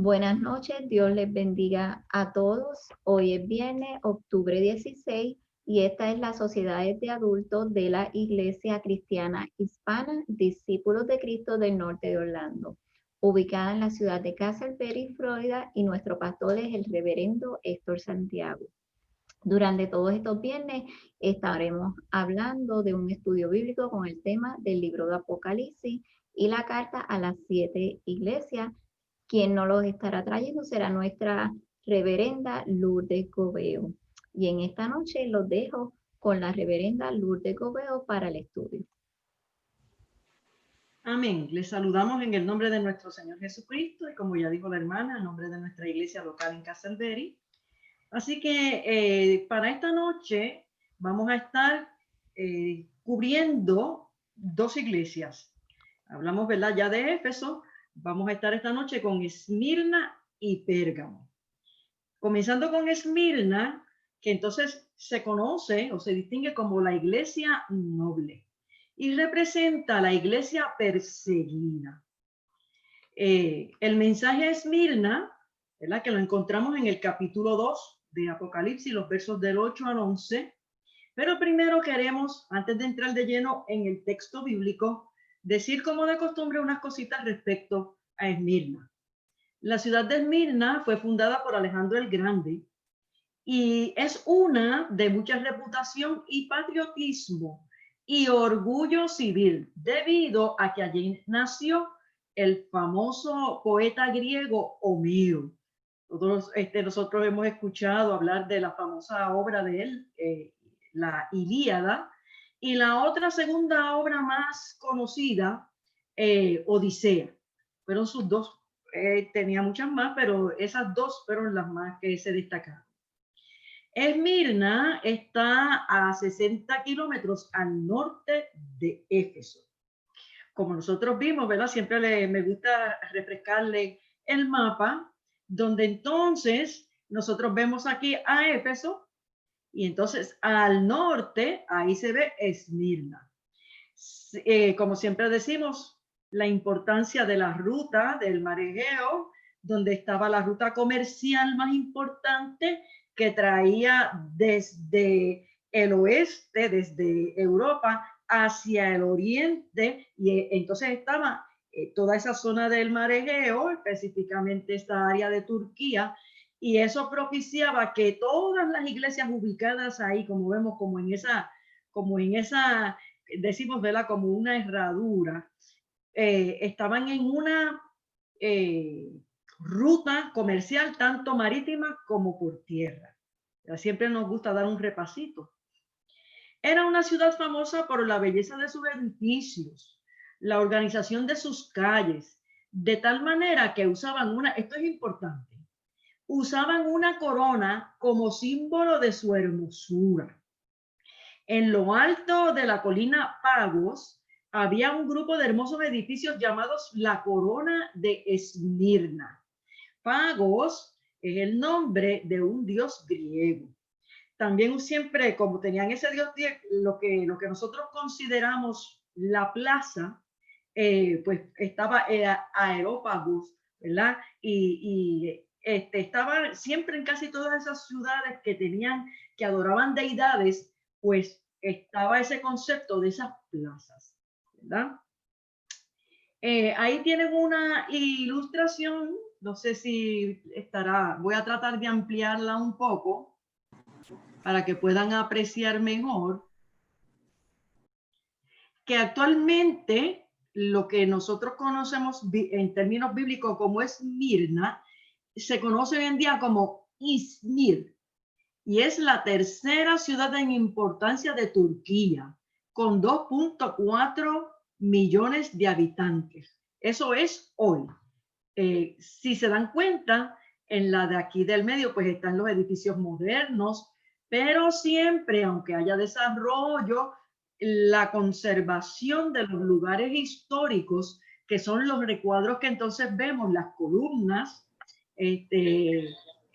Buenas noches, Dios les bendiga a todos. Hoy es viernes, octubre 16, y esta es la Sociedad de Adultos de la Iglesia Cristiana Hispana, Discípulos de Cristo del Norte de Orlando, ubicada en la ciudad de Castleberry, Florida, y nuestro pastor es el reverendo Héctor Santiago. Durante todos estos viernes estaremos hablando de un estudio bíblico con el tema del libro de Apocalipsis y la carta a las 7 iglesias. Quien nos los estará trayendo será nuestra reverenda Lourdes Gobeo. Y en esta noche los dejo con la reverenda Lourdes Gobeo para el estudio. Amén. Les saludamos en el nombre de nuestro Señor Jesucristo y, como ya dijo la hermana, en nombre de nuestra iglesia local en Castleberry. Así que para esta noche vamos a estar cubriendo dos iglesias. Hablamos, ¿verdad?, ya de Éfeso. Vamos a estar esta noche con Esmirna y Pérgamo. Comenzando con Esmirna, que entonces se conoce o se distingue como la iglesia noble y representa a la iglesia perseguida. El mensaje a Esmirna, ¿verdad?, que lo encontramos en el capítulo 2 de Apocalipsis, los versos del 8 al 11. Pero primero queremos, antes de entrar de lleno en el texto bíblico, decir como de costumbre unas cositas respecto a Esmirna. La ciudad de Esmirna fue fundada por Alejandro el Grande y es una de mucha reputación y patriotismo y orgullo civil, debido a que allí nació el famoso poeta griego Homero. Todos nosotros hemos escuchado hablar de la famosa obra de él, la Ilíada, y la otra segunda obra más conocida, Odisea. Fueron sus dos, tenía muchas más, pero esas dos fueron las más que se destacaron. Esmirna está a 60 kilómetros al norte de Éfeso. Como nosotros vimos, ¿verdad? Siempre me gusta refrescarle el mapa, donde entonces nosotros vemos aquí a Éfeso y entonces al norte, ahí se ve Esmirna. Como siempre decimos, la importancia de la ruta del mar Egeo, donde estaba la ruta comercial más importante que traía desde el oeste, desde Europa, hacia el oriente, y entonces estaba toda esa zona del mar Egeo, específicamente esta área de Turquía, y eso propiciaba que todas las iglesias ubicadas ahí, como vemos, como en esa decimos, ¿verdad?, como una herradura, estaban en una ruta comercial tanto marítima como por tierra. Siempre nos gusta dar un repasito. Era una ciudad famosa por la belleza de sus edificios, la organización de sus calles, de tal manera que usaban esto es importante, usaban una corona como símbolo de su hermosura. En lo alto de la colina Pagos había un grupo de hermosos edificios llamados la Corona de Esmirna. Pagos es el nombre de un dios griego. También siempre, como tenían ese dios, lo que nosotros consideramos la plaza, pues estaba Aerópagos, ¿verdad? Y estaba siempre en casi todas esas ciudades que adoraban deidades, pues estaba ese concepto de esas plazas, ¿verdad? Ahí tienen una ilustración, no sé si estará, voy a tratar de ampliarla un poco para que puedan apreciar mejor, que actualmente lo que nosotros conocemos en términos bíblicos como Esmirna, se conoce hoy en día como Izmir, y es la tercera ciudad en importancia de Turquía, con 2.4 millones de habitantes. Eso es hoy. Si se dan cuenta, en la de aquí del medio, pues están los edificios modernos, pero siempre, aunque haya desarrollo, la conservación de los lugares históricos, que son los recuadros que entonces vemos, las columnas,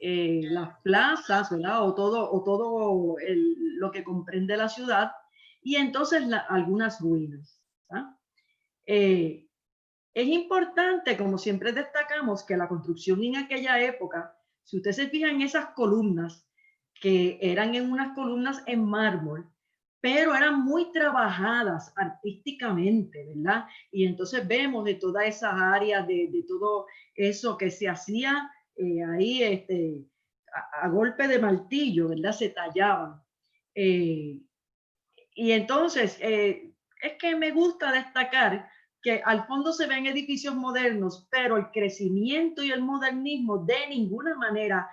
las plazas, ¿verdad? O todo lo que comprende la ciudad, y entonces algunas ruinas. Es importante, como siempre destacamos, que la construcción en aquella época, si usted se fija en esas columnas, que eran en unas columnas en mármol, pero eran muy trabajadas artísticamente, ¿verdad? Y entonces vemos de todas esas áreas, de todo eso que se hacía ahí a golpe de martillo, ¿verdad? Se tallaban. Eh, y entonces, es que me gusta destacar que al fondo se ven edificios modernos, pero el crecimiento y el modernismo de ninguna manera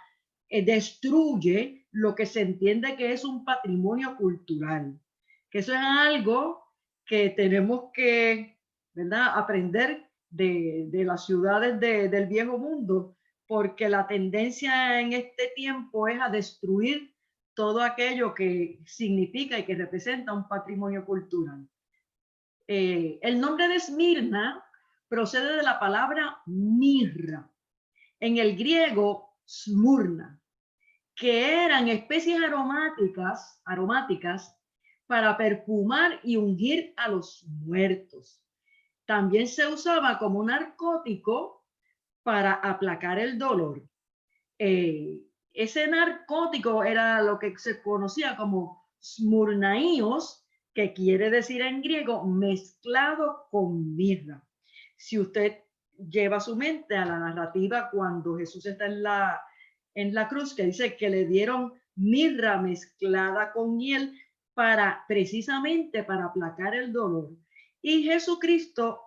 destruye lo que se entiende que es un patrimonio cultural. Que eso es algo que tenemos que, ¿verdad?, aprender de las ciudades del viejo mundo, porque la tendencia en este tiempo es a destruir todo aquello que significa y que representa un patrimonio cultural. El nombre de Esmirna procede de la palabra mirra, en el griego smurna, que eran especies aromáticas para perfumar y ungir a los muertos. También se usaba como un narcótico para aplacar el dolor. Ese narcótico era lo que se conocía como smurnaíos, que quiere decir en griego mezclado con mirra. Si usted lleva su mente a la narrativa cuando Jesús está en la cruz, que dice que le dieron mirra mezclada con miel precisamente para aplacar el dolor. Y Jesucristo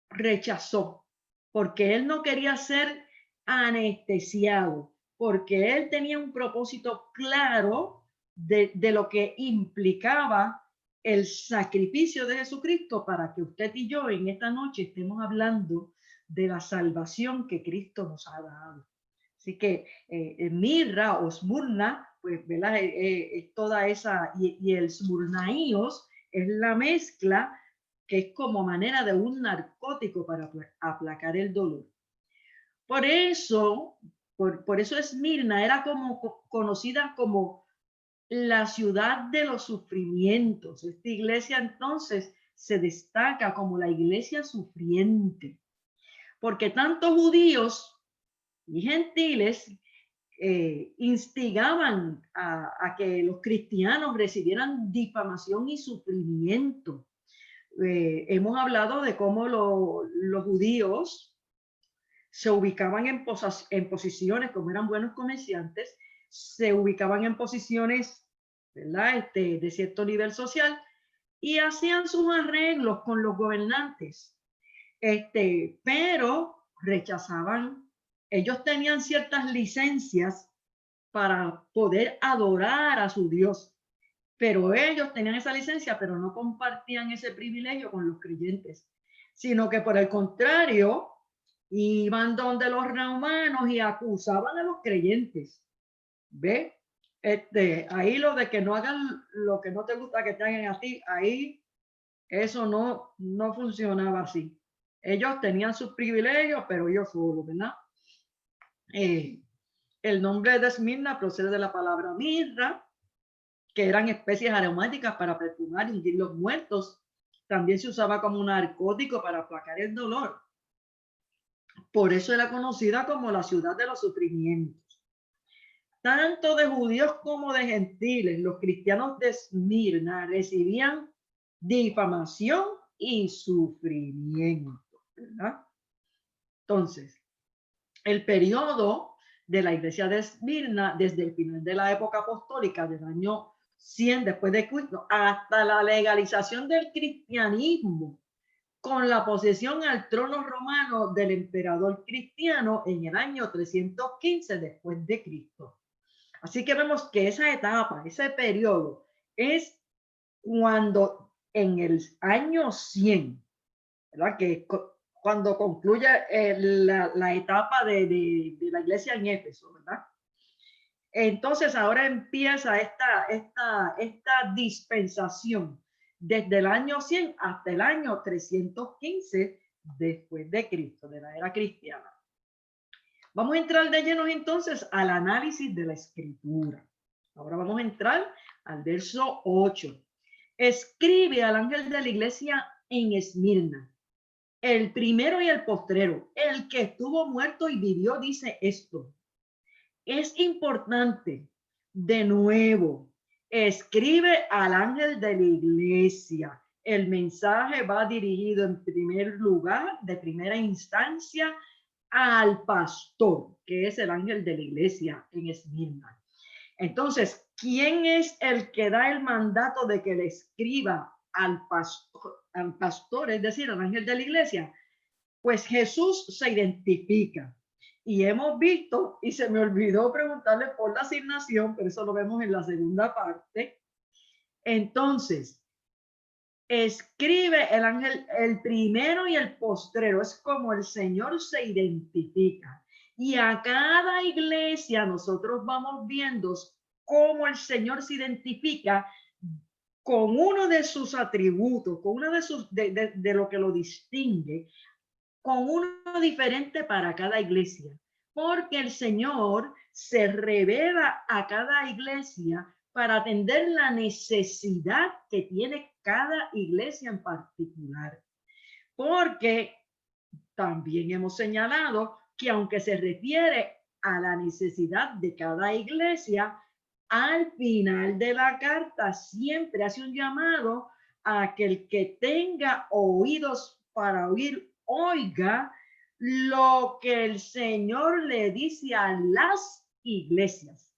rechazó, porque él no quería ser anestesiado, porque él tenía un propósito claro de lo que implicaba el sacrificio de Jesucristo para que usted y yo en esta noche estemos hablando de la salvación que Cristo nos ha dado. Así que mirra o smurna, pues, ¿verdad? Es toda esa, y el smurnaíos es la mezcla que es como manera de un narcótico para aplacar el dolor. Por eso, por eso Esmirna era como conocida como la ciudad de los sufrimientos. Esta iglesia entonces se destaca como la iglesia sufriente, porque tanto judíos y gentiles instigaban a que los cristianos recibieran difamación y sufrimiento. Hemos hablado de cómo los judíos se ubicaban en posiciones, como eran buenos comerciantes, se ubicaban en posiciones, ¿verdad?, de cierto nivel social, y hacían sus arreglos con los gobernantes, pero rechazaban, ellos tenían ciertas licencias para poder adorar a su Dios, pero ellos tenían esa licencia, pero no compartían ese privilegio con los creyentes, sino que por el contrario, iban donde los romanos y acusaban a los creyentes. ¿Ve? Ahí lo de que no hagan lo que no te gusta que te hagan a ti, ahí eso no funcionaba así. Ellos tenían sus privilegios, pero ellos solo, ¿verdad? El nombre de Esmirna procede de la palabra mirra, que eran especies aromáticas para perfumar y ungir los muertos. También se usaba como un narcótico para aplacar el dolor. Por eso era conocida como la ciudad de los sufrimientos. Tanto de judíos como de gentiles, los cristianos de Esmirna recibían difamación y sufrimiento, ¿verdad? Entonces, el periodo de la iglesia de Esmirna, desde el final de la época apostólica del año 100 después de Cristo hasta la legalización del cristianismo con la posesión al trono romano del emperador cristiano en el año 315 después de Cristo. Así que vemos que esa etapa, ese periodo, es cuando en el año 100, ¿verdad?, que cuando concluye la etapa de la iglesia en Éfeso, ¿verdad? Entonces ahora empieza esta dispensación desde el año 100 hasta el año 315 después de Cristo, de la era cristiana. Vamos a entrar de lleno entonces al análisis de la escritura. Ahora vamos a entrar al verso 8. Escribe al ángel de la iglesia en Esmirna. el primero y el postrero, el que estuvo muerto y vivió, dice esto. Es importante, de nuevo, escribe al ángel de la iglesia. El mensaje va dirigido en primer lugar, de primera instancia, al pastor, que es el ángel de la iglesia en Esmirna. Entonces, ¿quién es el que da el mandato de que le escriba al pastor, es decir, al ángel de la iglesia? Pues Jesús se identifica. Y hemos visto, y se me olvidó preguntarle por la asignación, pero eso lo vemos en la segunda parte. Entonces, escribe el ángel, el primero y el postrero, es como el Señor se identifica. Y a cada iglesia nosotros vamos viendo cómo el Señor se identifica con uno de sus atributos, con uno de lo que lo distingue, con uno diferente para cada iglesia, porque el Señor se revela a cada iglesia para atender la necesidad que tiene cada iglesia en particular. Porque también hemos señalado que aunque se refiere a la necesidad de cada iglesia, al final de la carta siempre hace un llamado a que el que tenga oídos para oír, oiga lo que el Señor le dice a las iglesias.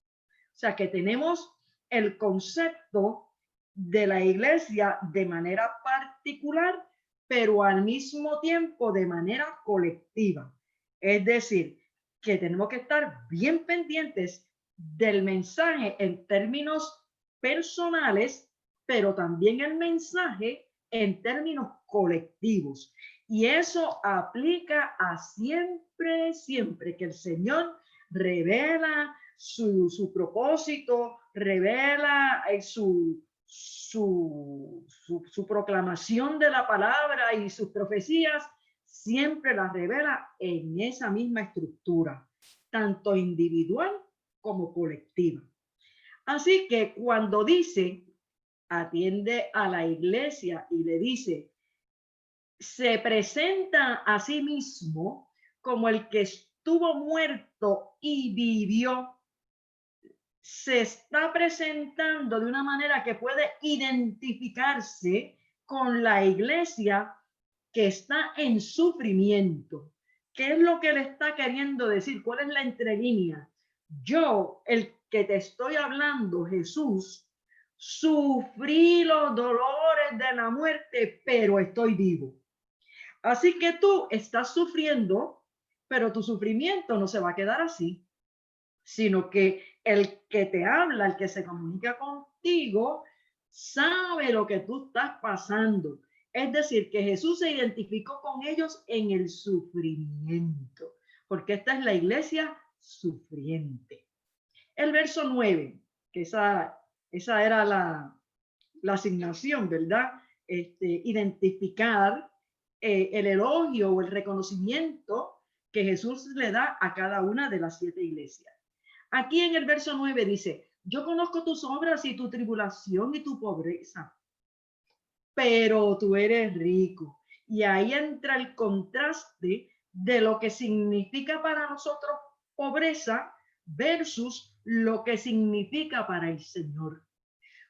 O sea que tenemos el concepto de la iglesia de manera particular, pero al mismo tiempo de manera colectiva. Es decir, que tenemos que estar bien pendientes del mensaje en términos personales, pero también el mensaje en términos colectivos. Y eso aplica a siempre, siempre que el Señor revela su propósito, revela su proclamación de la palabra y sus profecías, siempre las revela en esa misma estructura, tanto individual como colectiva. Así que cuando dice, atiende a la iglesia y le dice, se presenta a sí mismo como el que estuvo muerto y vivió, se está presentando de una manera que puede identificarse con la iglesia que está en sufrimiento. ¿Qué es lo que le está queriendo decir? ¿Cuál es la entrelínea? Yo, el que te estoy hablando, Jesús, sufrí los dolores de la muerte, pero estoy vivo. Así que tú estás sufriendo, pero tu sufrimiento no se va a quedar así, sino que el que te habla, el que se comunica contigo, sabe lo que tú estás pasando. Es decir, que Jesús se identificó con ellos en el sufrimiento, porque esta es la iglesia sufriente. El verso 9, que esa era la asignación, ¿verdad? Identificar el elogio o el reconocimiento que Jesús le da a cada una de las 7 iglesias. Aquí en el verso 9 dice, yo conozco tus obras y tu tribulación y tu pobreza, pero tú eres rico. Y ahí entra el contraste de lo que significa para nosotros pobreza versus lo que significa para el Señor.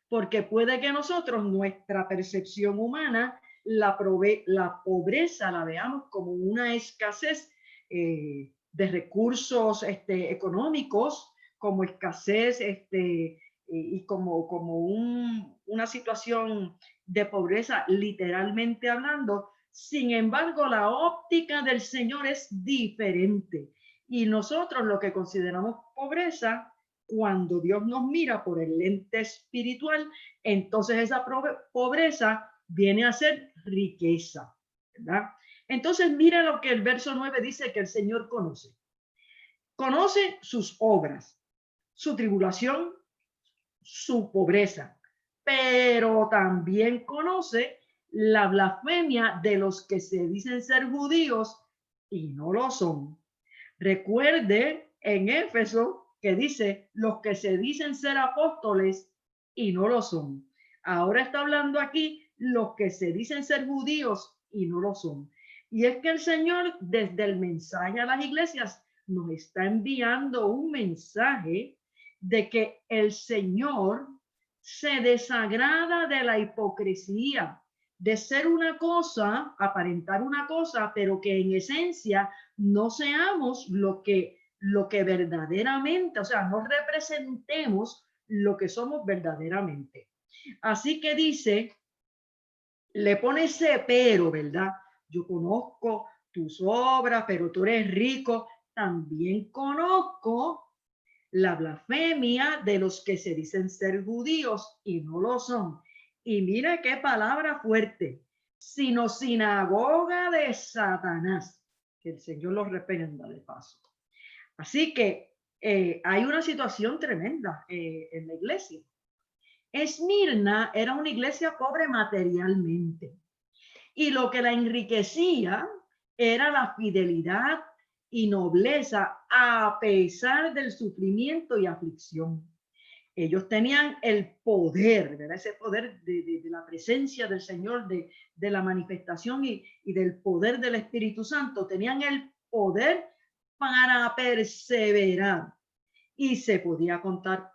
Porque puede que nosotros, nuestra percepción humana, la pobreza la veamos como una escasez de recursos económicos, como escasez y como una situación de pobreza literalmente hablando. Sin embargo, la óptica del Señor es diferente. Y nosotros lo que consideramos pobreza, cuando Dios nos mira por el lente espiritual, entonces esa pobreza viene a ser riqueza, ¿verdad? Entonces mira lo que el verso 9 dice que el Señor conoce. Conoce sus obras, su tribulación, su pobreza, pero también conoce la blasfemia de los que se dicen ser judíos y no lo son. Recuerde en Éfeso que dice los que se dicen ser apóstoles y no lo son. Ahora está hablando aquí los que se dicen ser judíos y no lo son. Y es que el Señor, desde el mensaje a las iglesias, nos está enviando un mensaje de que el Señor se desagrada de la hipocresía, de ser una cosa, aparentar una cosa, pero que en esencia no seamos lo que verdaderamente, o sea, no representemos lo que somos verdaderamente. Así que dice, le pone ese pero, ¿verdad? Yo conozco tus obras, pero tú eres rico. También conozco la blasfemia de los que se dicen ser judíos y no lo son. Y mira qué palabra fuerte, sino sinagoga de Satanás. Que el Señor los reprenda de paso. Así que hay una situación tremenda en la iglesia. Esmirna era una iglesia pobre materialmente y lo que la enriquecía era la fidelidad y nobleza a pesar del sufrimiento y aflicción. Ellos tenían el poder, ¿verdad? Ese poder de la presencia del Señor, de la manifestación y del poder del Espíritu Santo. Tenían el poder para perseverar y se podía contar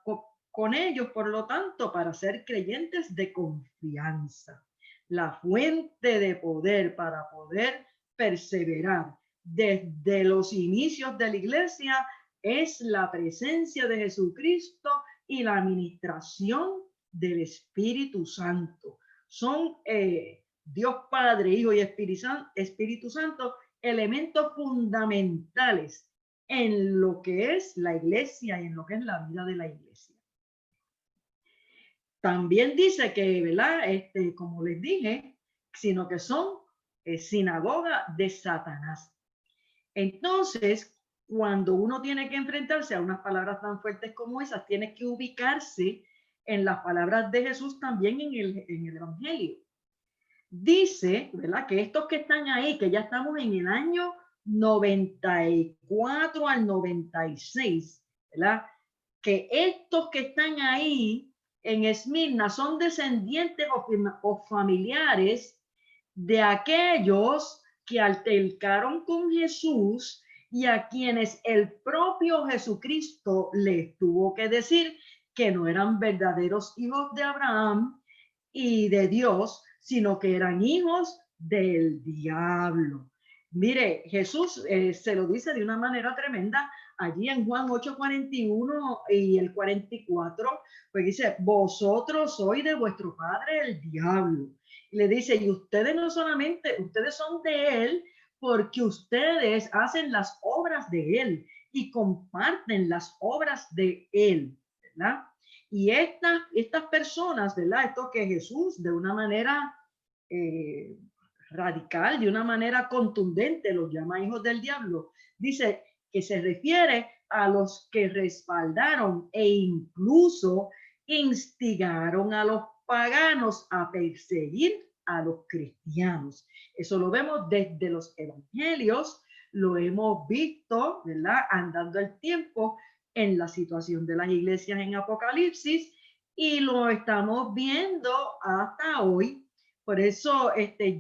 con ellos, por lo tanto, para ser creyentes de confianza. La fuente de poder para poder perseverar desde los inicios de la iglesia es la presencia de Jesucristo y la administración del Espíritu Santo. Son Dios Padre, Hijo y Espíritu Santo elementos fundamentales en lo que es la iglesia y en lo que es la vida de la iglesia. También dice que, ¿verdad? Como les dije, sino que son sinagoga de Satanás. Entonces, cuando uno tiene que enfrentarse a unas palabras tan fuertes como esas, tiene que ubicarse en las palabras de Jesús también en el Evangelio. Dice, ¿verdad? Que estos que están ahí, que ya estamos en el año 94 al 96, ¿verdad? Que estos que están ahí en Esmirna son descendientes o familiares de aquellos que altercaron con Jesús y a quienes el propio Jesucristo les tuvo que decir que no eran verdaderos hijos de Abraham y de Dios, sino que eran hijos del diablo. Mire, Jesús se lo dice de una manera tremenda allí en Juan 8:41 y el 44, pues dice, vosotros sois de vuestro padre el diablo. Y le dice, y ustedes no solamente, ustedes son de él porque ustedes hacen las obras de él y comparten las obras de él, ¿verdad? Y estas personas, ¿verdad? Esto que Jesús de una manera radical, de una manera contundente, los llama hijos del diablo, dice que se refiere a los que respaldaron e incluso instigaron a los paganos a perseguir a los cristianos. Eso lo vemos desde los evangelios, lo hemos visto, ¿verdad? Andando el tiempo en la situación de las iglesias en Apocalipsis y lo estamos viendo hasta hoy. Por eso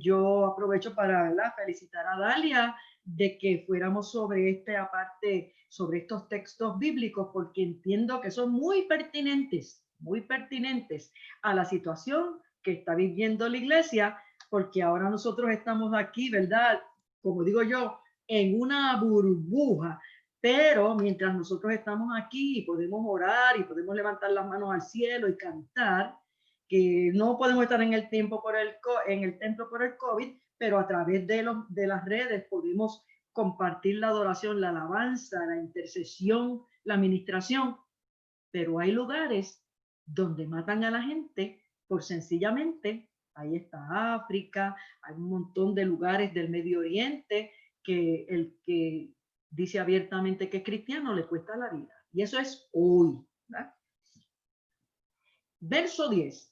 yo aprovecho para, ¿verdad?, felicitar a Dalia de que fuéramos sobre aparte, sobre estos textos bíblicos, porque entiendo que son muy pertinentes a la situación que está viviendo la iglesia, porque ahora nosotros estamos aquí, ¿verdad? Como digo yo, en una burbuja, pero mientras nosotros estamos aquí y podemos orar y podemos levantar las manos al cielo y cantar, que no podemos estar en el templo por el COVID, pero a través de las redes podemos compartir la adoración, la alabanza, la intercesión, la administración, pero hay lugares donde matan a la gente por sencillamente, ahí está África, hay un montón de lugares del Medio Oriente que el que dice abiertamente que es cristiano le cuesta la vida. Y eso es hoy, ¿verdad? Verso 10.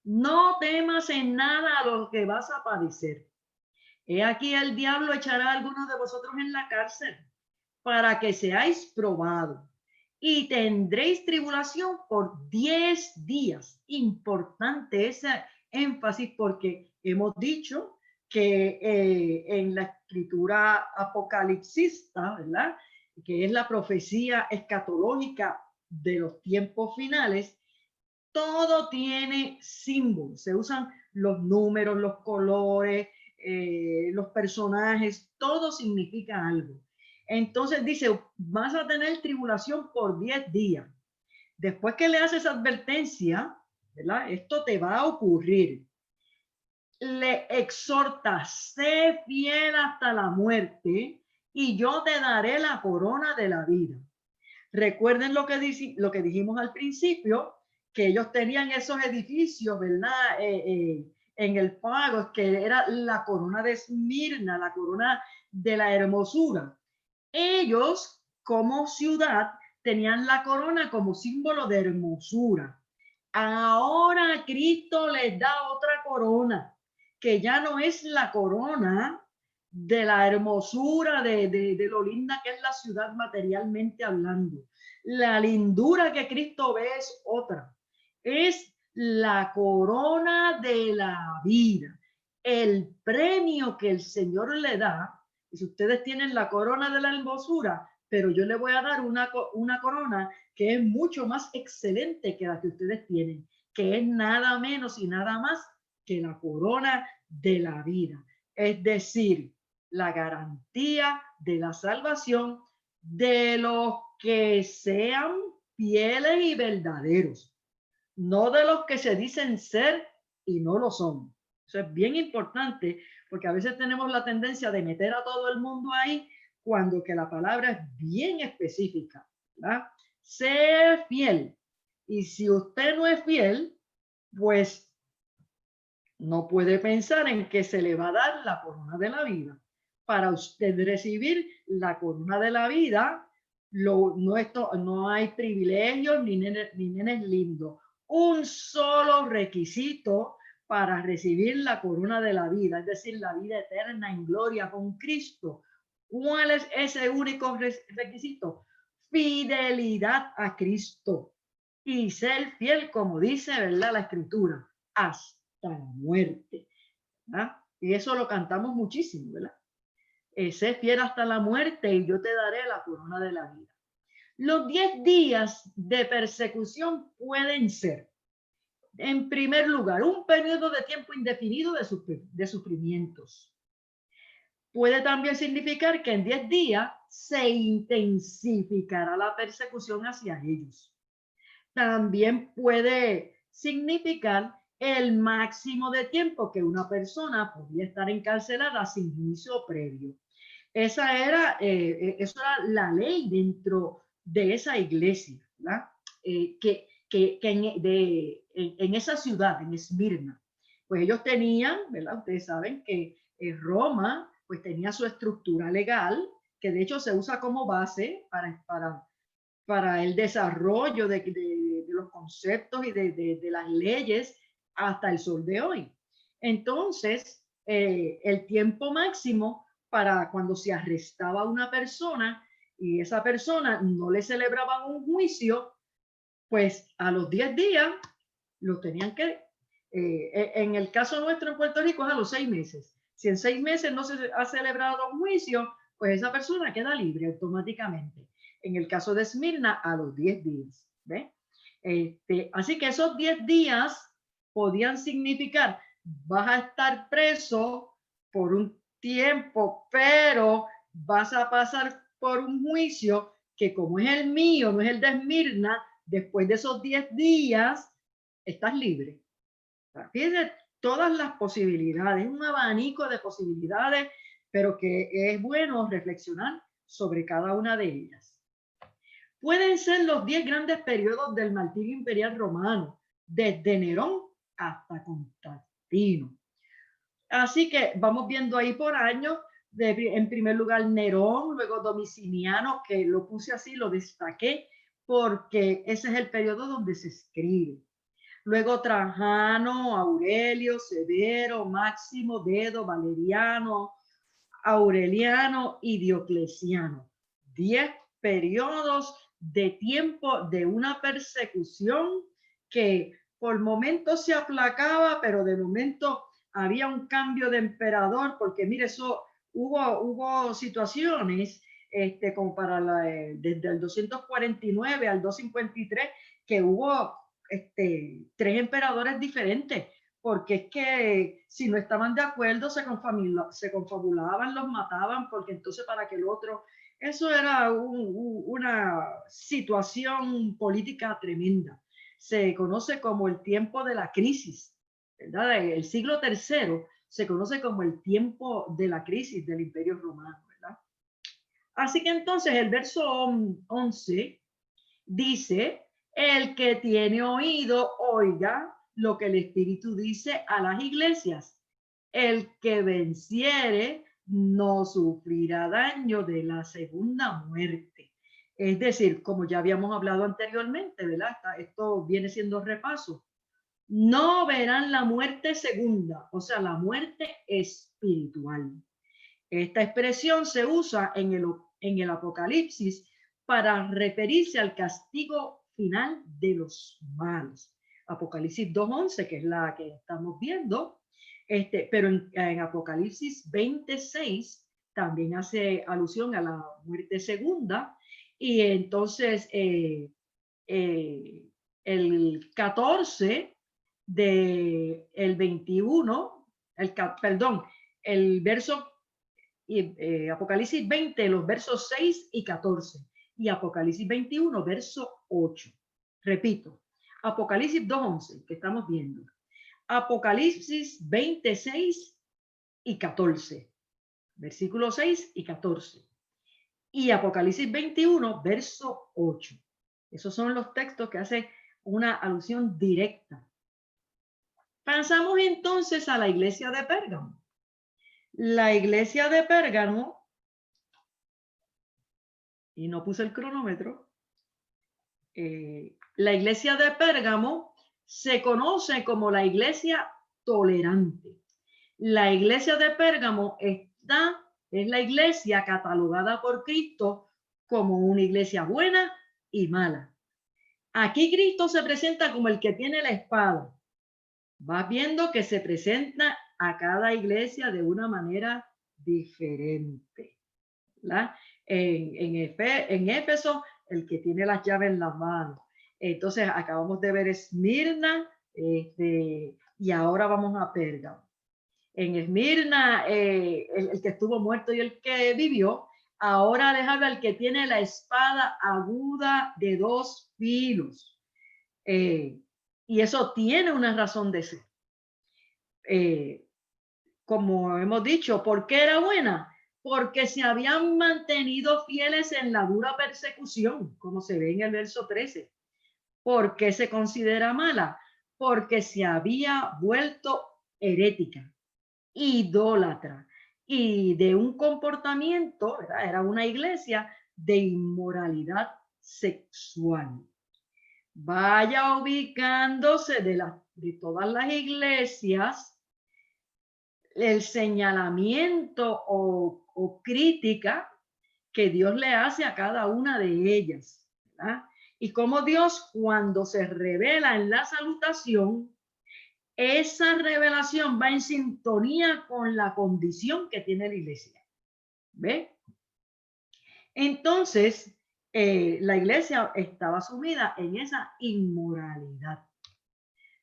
No temas en nada a lo que vas a padecer. He aquí el diablo echará a algunos de vosotros en la cárcel para que seáis probados y tendréis tribulación por 10 días. Importante ese énfasis porque hemos dicho que en la escritura apocalipsista, ¿verdad? Que es la profecía escatológica de los tiempos finales, todo tiene símbolos, se usan los números, los colores, los personajes, todo significa algo. Entonces dice, vas a tener tribulación por 10 días. Después que le haces esa advertencia, ¿verdad? Esto te va a ocurrir. Le exhorta, sé fiel hasta la muerte y yo te daré la corona de la vida. Recuerden lo que dijimos al principio, que ellos tenían esos edificios, ¿verdad? En el pago, que era la corona de Esmirna, la corona de la hermosura. Ellos, como ciudad, tenían la corona como símbolo de hermosura. Ahora Cristo les da otra corona, que ya no es la corona de la hermosura, de lo linda que es la ciudad materialmente hablando. La lindura que Cristo ve es otra. Es la corona de la vida. El premio que el Señor le da, y si ustedes tienen la corona de la hermosura, pero yo le voy a dar una corona que es mucho más excelente que la que ustedes tienen, que es nada menos y nada más que la corona de la vida. Es decir, la garantía de la salvación de los que sean fieles y verdaderos, no de los que se dicen ser y no lo son. Eso es bien importante porque a veces tenemos la tendencia de meter a todo el mundo ahí cuando que la palabra es bien específica, ¿verdad? Sé fiel. Y si usted no es fiel, pues no puede pensar en que se le va a dar la corona de la vida. Para usted recibir la corona de la vida, no hay privilegios ni nenes lindos. Un solo requisito para recibir la corona de la vida, es decir, la vida eterna en gloria con Cristo. ¿Cuál es ese único requisito? Fidelidad a Cristo y ser fiel, como dice, ¿verdad?, la Escritura, hasta la muerte. ¿Verdad? Y eso lo cantamos muchísimo, ¿verdad? Sé fiel hasta la muerte y yo te daré la corona de la vida. Los 10 días de persecución pueden ser, en primer lugar, un periodo de tiempo indefinido de sufrimientos. Puede también significar que en 10 días se intensificará la persecución hacia ellos. También puede significar el máximo de tiempo que una persona podía estar encarcelada sin juicio previo. Eso era la ley dentro de esa iglesia, ¿verdad? En esa ciudad, en Esmirna, pues ellos tenían, ¿verdad? Ustedes saben que Roma pues tenía su estructura legal, que de hecho se usa como base para el desarrollo de los conceptos y de las leyes hasta el sol de hoy. Entonces, el tiempo máximo para cuando se arrestaba a una persona y esa persona no le celebraban un juicio, pues a los 10 días lo tenían que, en el caso nuestro en Puerto Rico es a los 6 meses. Si en 6 meses no se ha celebrado un juicio, pues esa persona queda libre automáticamente. En el caso de Esmirna, a los 10 días. ¿Ve? Así que esos 10 días podían significar, vas a estar preso por un tiempo, pero vas a pasar por un juicio que como es el mío, no es el de Esmirna, después de esos 10 días, estás libre. Fíjense todas las posibilidades, un abanico de posibilidades, pero que es bueno reflexionar sobre cada una de ellas. Pueden ser los 10 grandes periodos del martirio imperial romano, desde Nerón hasta Constantino. Así que vamos viendo ahí por año, en primer lugar Nerón, luego Domitiliano, que lo puse así, lo destaqué, porque ese es el periodo donde se escribe. Luego Trajano, Aurelio, Severo, Máximo, Dedo, Valeriano, Aureliano y Diocleciano. 10 periodos de tiempo de una persecución que por momentos se aplacaba, pero de momento había un cambio de emperador, porque mire, eso hubo situaciones como para desde el 249 al 253, que hubo 3 emperadores diferentes, porque es que si no estaban de acuerdo se confabulaban, los mataban, porque entonces para que el otro, eso era una situación política tremenda. Se conoce como el tiempo de la crisis, ¿verdad? El siglo III se conoce como el tiempo de la crisis del Imperio Romano, ¿verdad? Así que entonces el verso 11 dice: el que tiene oído, oiga lo que el Espíritu dice a las iglesias. El que venciere no sufrirá daño de la segunda muerte. Es decir, como ya habíamos hablado anteriormente, ¿verdad? Esto viene siendo repaso. No verán la muerte segunda, o sea, la muerte espiritual. Esta expresión se usa en el Apocalipsis para referirse al castigo final de los malos. Apocalipsis 2:11, que es la que estamos viendo, pero en Apocalipsis 26 también hace alusión a la muerte segunda, y entonces el 14 del 21, perdón, el verso Apocalipsis 20, los versos 6 y 14, y Apocalipsis 21, verso 8. Repito, Apocalipsis 2:11, que estamos viendo, Apocalipsis 26 y 14, versículos 6 y 14, y Apocalipsis 21, verso 8. Esos son los textos que hacen una alusión directa. Pasamos entonces a la iglesia de Pérgamo. La iglesia de Pérgamo, y no puse el cronómetro, la iglesia de Pérgamo se conoce como la iglesia tolerante. La iglesia de Pérgamo es la iglesia catalogada por Cristo como una iglesia buena y mala. Aquí Cristo se presenta como el que tiene la espada. Vas viendo que se presenta a cada iglesia de una manera diferente, ¿verdad? En Éfeso, el que tiene las llaves en las manos. Entonces, acabamos de ver Esmirna, y ahora vamos a Pérgamo. En Esmirna, el que estuvo muerto y el que vivió, ahora les habla el que tiene la espada aguda de 2 filos. Y eso tiene una razón de ser. Como hemos dicho, ¿por qué era buena? Porque se habían mantenido fieles en la dura persecución, como se ve en el verso 13. ¿Por qué se considera mala? Porque se había vuelto herética, idólatra, y de un comportamiento, ¿verdad? Era una iglesia de inmoralidad sexual. Vaya ubicándose de todas las iglesias el señalamiento o crítica que Dios le hace a cada una de ellas, ¿verdad? Y cómo Dios, cuando se revela en la salutación, esa revelación va en sintonía con la condición que tiene la iglesia. ¿Ve? Entonces, la iglesia estaba sumida en esa inmoralidad.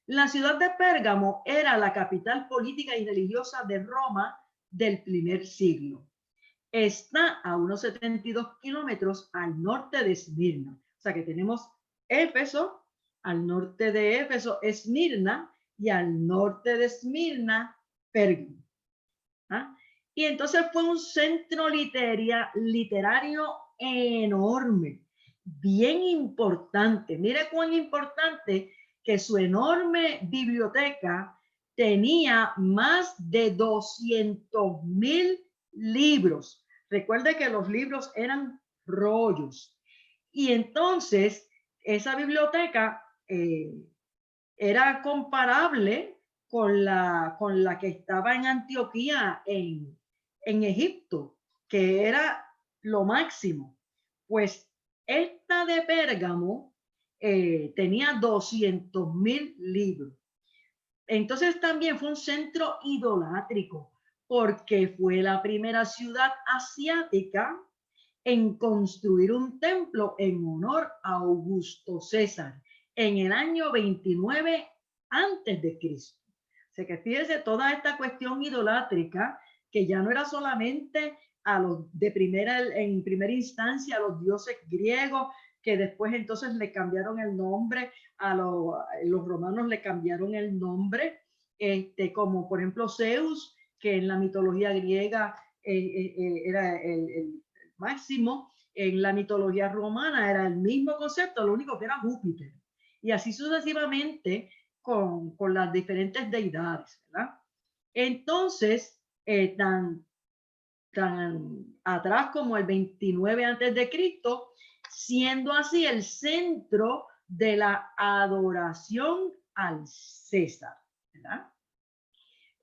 La ciudad de Pérgamo era la capital política y religiosa de Roma del primer siglo. Está a unos 72 kilómetros al norte de Esmirna. O sea que tenemos Éfeso, al norte de Éfeso, Esmirna, y al norte de Esmirna, Pérgamo. ¿Ah? Y entonces fue un centro literario enorme, bien importante. Mire cuán importante, que su enorme biblioteca tenía más de 200,000 libros. Recuerde que los libros eran rollos. Y entonces esa biblioteca era comparable con la que estaba en Antioquía, en Egipto, que era lo máximo. Pues esta de Pérgamo tenía 200,000 libros. Entonces también fue un centro idolátrico, porque fue la primera ciudad asiática en construir un templo en honor a Augusto César en el año 29 antes de Cristo. O sea que fíjese toda esta cuestión idolátrica que ya no era solamente a los en primera instancia a los dioses griegos, que después entonces le cambiaron el nombre a los romanos, le cambiaron el nombre, como por ejemplo Zeus, que en la mitología griega era el máximo, en la mitología romana era el mismo concepto, lo único que era Júpiter. Y así sucesivamente con las diferentes deidades, ¿verdad? Entonces, tan atrás como el 29 antes de Cristo, siendo así el centro de la adoración al César, ¿verdad?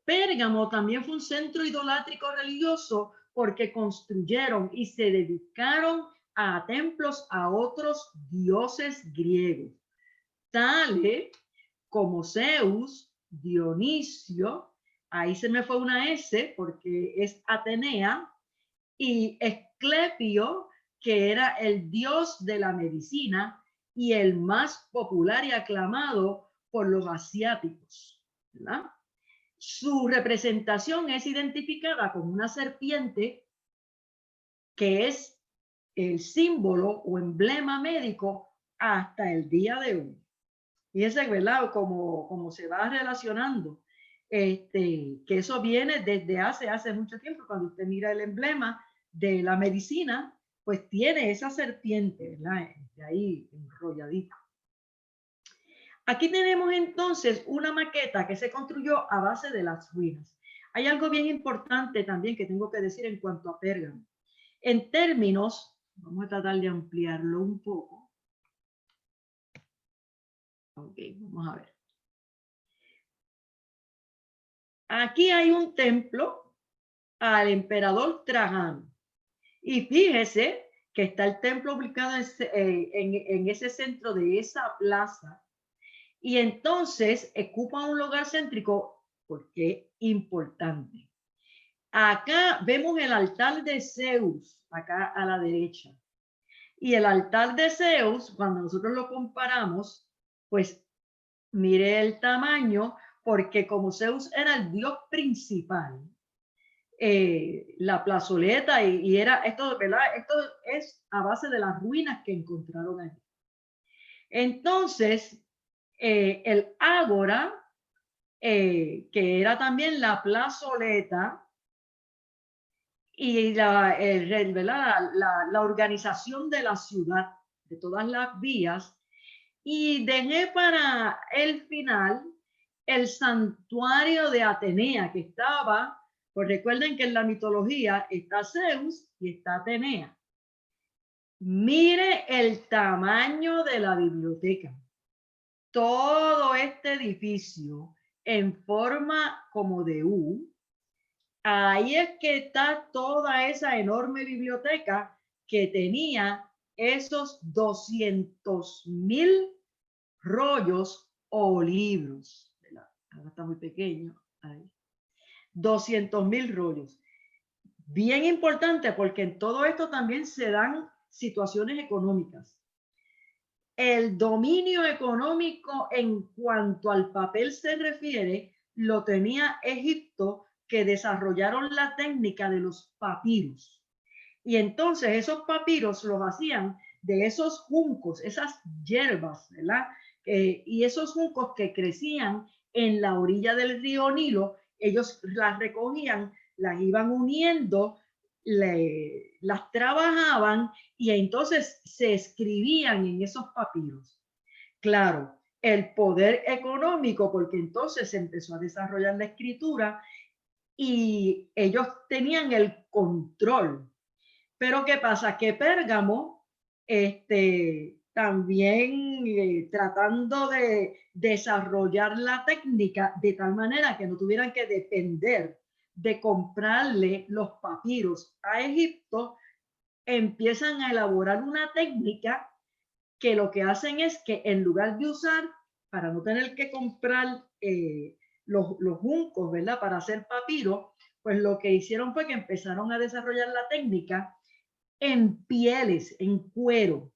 Pérgamo también fue un centro idolátrico religioso porque construyeron y se dedicaron a templos a otros dioses griegos, tales como Zeus, Dionisio, ahí se me fue una S porque es Atenea, y Esclepio, que era el dios de la medicina y el más popular y aclamado por los asiáticos, ¿verdad? Su representación es identificada como una serpiente, que es el símbolo o emblema médico hasta el día de hoy. Y ese, ¿verdad? Como se va relacionando, que eso viene desde hace mucho tiempo. Cuando usted mira el emblema de la medicina, pues tiene esa serpiente, ¿verdad? De ahí enrolladita. Aquí tenemos entonces una maqueta que se construyó a base de las ruinas. Hay algo bien importante también que tengo que decir en cuanto a Pérgamo. En términos, vamos a tratar de ampliarlo un poco. Ok, vamos a ver. Aquí hay un templo al emperador Trajano. Y fíjese que está el templo ubicado en ese centro de esa plaza. Y entonces ocupa un lugar céntrico porque es importante. Acá vemos el altar de Zeus, acá a la derecha. Y el altar de Zeus, cuando nosotros lo comparamos, pues mire el tamaño, porque como Zeus era el dios principal, la plazoleta y era esto, ¿verdad? Esto es a base de las ruinas que encontraron allí. Entonces, el ágora, que era también la plazoleta, y la organización de la ciudad, de todas las vías, y dejé para el final el santuario de Atenea, que estaba, pues recuerden que en la mitología está Zeus y está Atenea. Mire el tamaño de la biblioteca. Todo este edificio en forma como de U. Ahí es que está toda esa enorme biblioteca que tenía esos 200,000 rollos o libros. Ahora está muy pequeño. Ahí. 200,000 rollos. Bien importante porque en todo esto también se dan situaciones económicas. El dominio económico en cuanto al papel se refiere lo tenía Egipto, que desarrollaron la técnica de los papiros. Y entonces esos papiros los hacían de esos juncos, esas hierbas, ¿verdad? Y esos juncos que crecían en la orilla del río Nilo, ellos las recogían, las iban uniendo, las trabajaban y entonces se escribían en esos papiros. Claro, el poder económico, porque entonces se empezó a desarrollar la escritura y ellos tenían el control. Pero ¿qué pasa? Que Pérgamo, también tratando de desarrollar la técnica de tal manera que no tuvieran que depender de comprarle los papiros a Egipto, empiezan a elaborar una técnica que lo que hacen es que en lugar de usar, para no tener que comprar los juncos, ¿verdad? Para hacer papiro, pues lo que hicieron fue que empezaron a desarrollar la técnica en pieles, en cuero.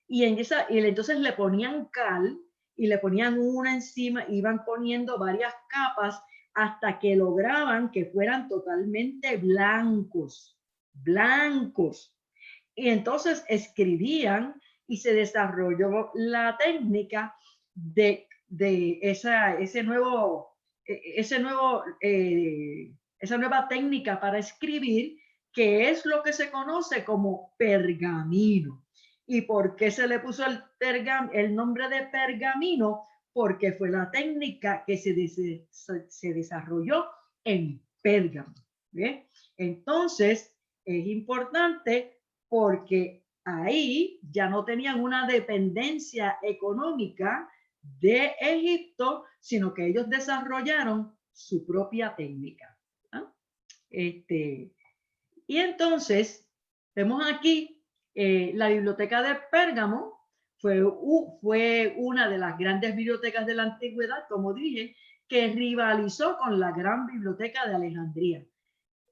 Y entonces le ponían cal y le ponían una encima, iban poniendo varias capas hasta que lograban que fueran totalmente blancos, blancos. Y entonces escribían y se desarrolló la técnica de esa nueva técnica para escribir, que es lo que se conoce como pergamino. ¿Y por qué se le puso el nombre de pergamino? Porque fue la técnica que se desarrolló en Pérgamo. ¿Ve? Entonces, es importante porque ahí ya no tenían una dependencia económica de Egipto, sino que ellos desarrollaron su propia técnica. ¿Ah? Y entonces, vemos aquí, la biblioteca de Pérgamo fue una de las grandes bibliotecas de la antigüedad, como dije, que rivalizó con la gran biblioteca de Alejandría.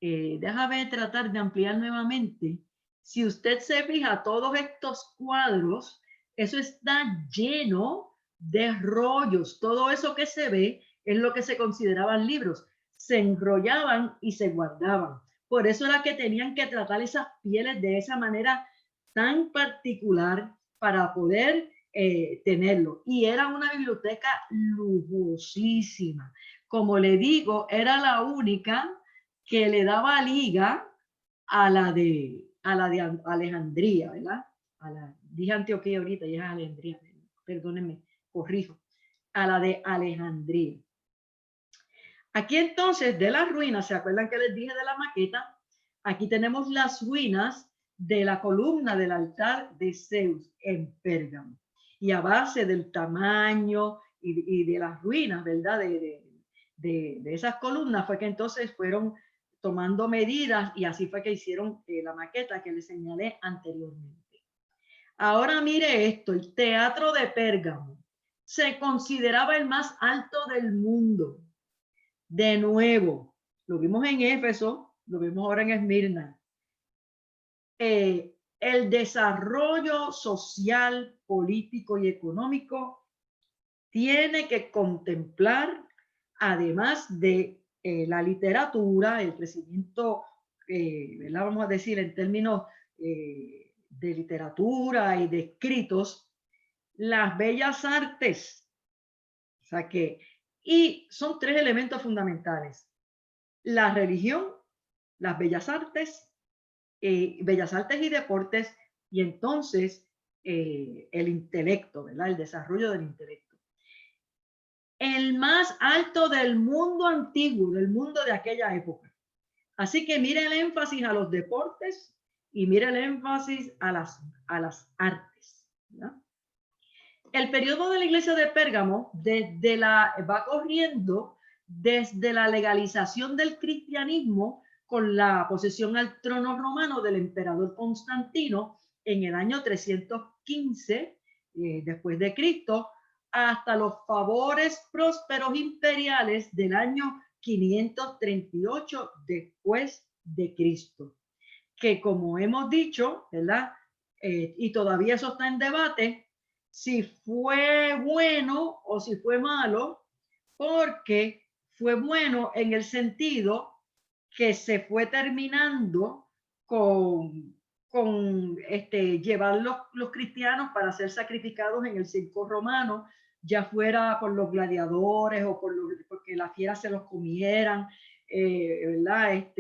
Déjame tratar de ampliar nuevamente. Si usted se fija, todos estos cuadros, eso está lleno de rollos. Todo eso que se ve es lo que se consideraban libros. Se enrollaban y se guardaban. Por eso era que tenían que tratar esas pieles de esa manera tan particular para poder tenerlo. Y era una biblioteca lujosísima. Como le digo, era la única que le daba liga a la de Alejandría, ¿verdad? Dije Antioquía ahorita, y es Alejandría, perdónenme, corrijo, a la de Alejandría. Aquí entonces de las ruinas, ¿se acuerdan que les dije de la maqueta? Aquí tenemos las ruinas de la columna del altar de Zeus en Pérgamo. Y a base del tamaño y de las ruinas, ¿verdad? De esas columnas fue que entonces fueron tomando medidas y así fue que hicieron la maqueta que les señalé anteriormente. Ahora mire esto, el teatro de Pérgamo se consideraba el más alto del mundo. De nuevo, lo vimos en Éfeso, lo vimos ahora en Esmirna. El desarrollo social, político y económico tiene que contemplar, además de la literatura, el crecimiento, vamos a decir en términos de literatura y de escritos, las bellas artes. O sea que, y son tres elementos fundamentales: la religión, las bellas artes y deportes, y entonces el intelecto, ¿verdad? El desarrollo del intelecto. El más alto del mundo antiguo, del mundo de aquella época. Así que mire el énfasis a los deportes y mire el énfasis a las artes, ¿verdad? El periodo de la iglesia de Pérgamo va corriendo desde la legalización del cristianismo con la posesión al trono romano del emperador Constantino en el año 315 después de Cristo, hasta los favores prósperos imperiales del año 538 después de Cristo, que como hemos dicho, ¿verdad? Y todavía eso está en debate, si fue bueno o si fue malo, porque fue bueno en el sentido que se fue terminando con llevar los cristianos para ser sacrificados en el circo romano, ya fuera por los gladiadores o porque las fieras se los comieran, ¿verdad?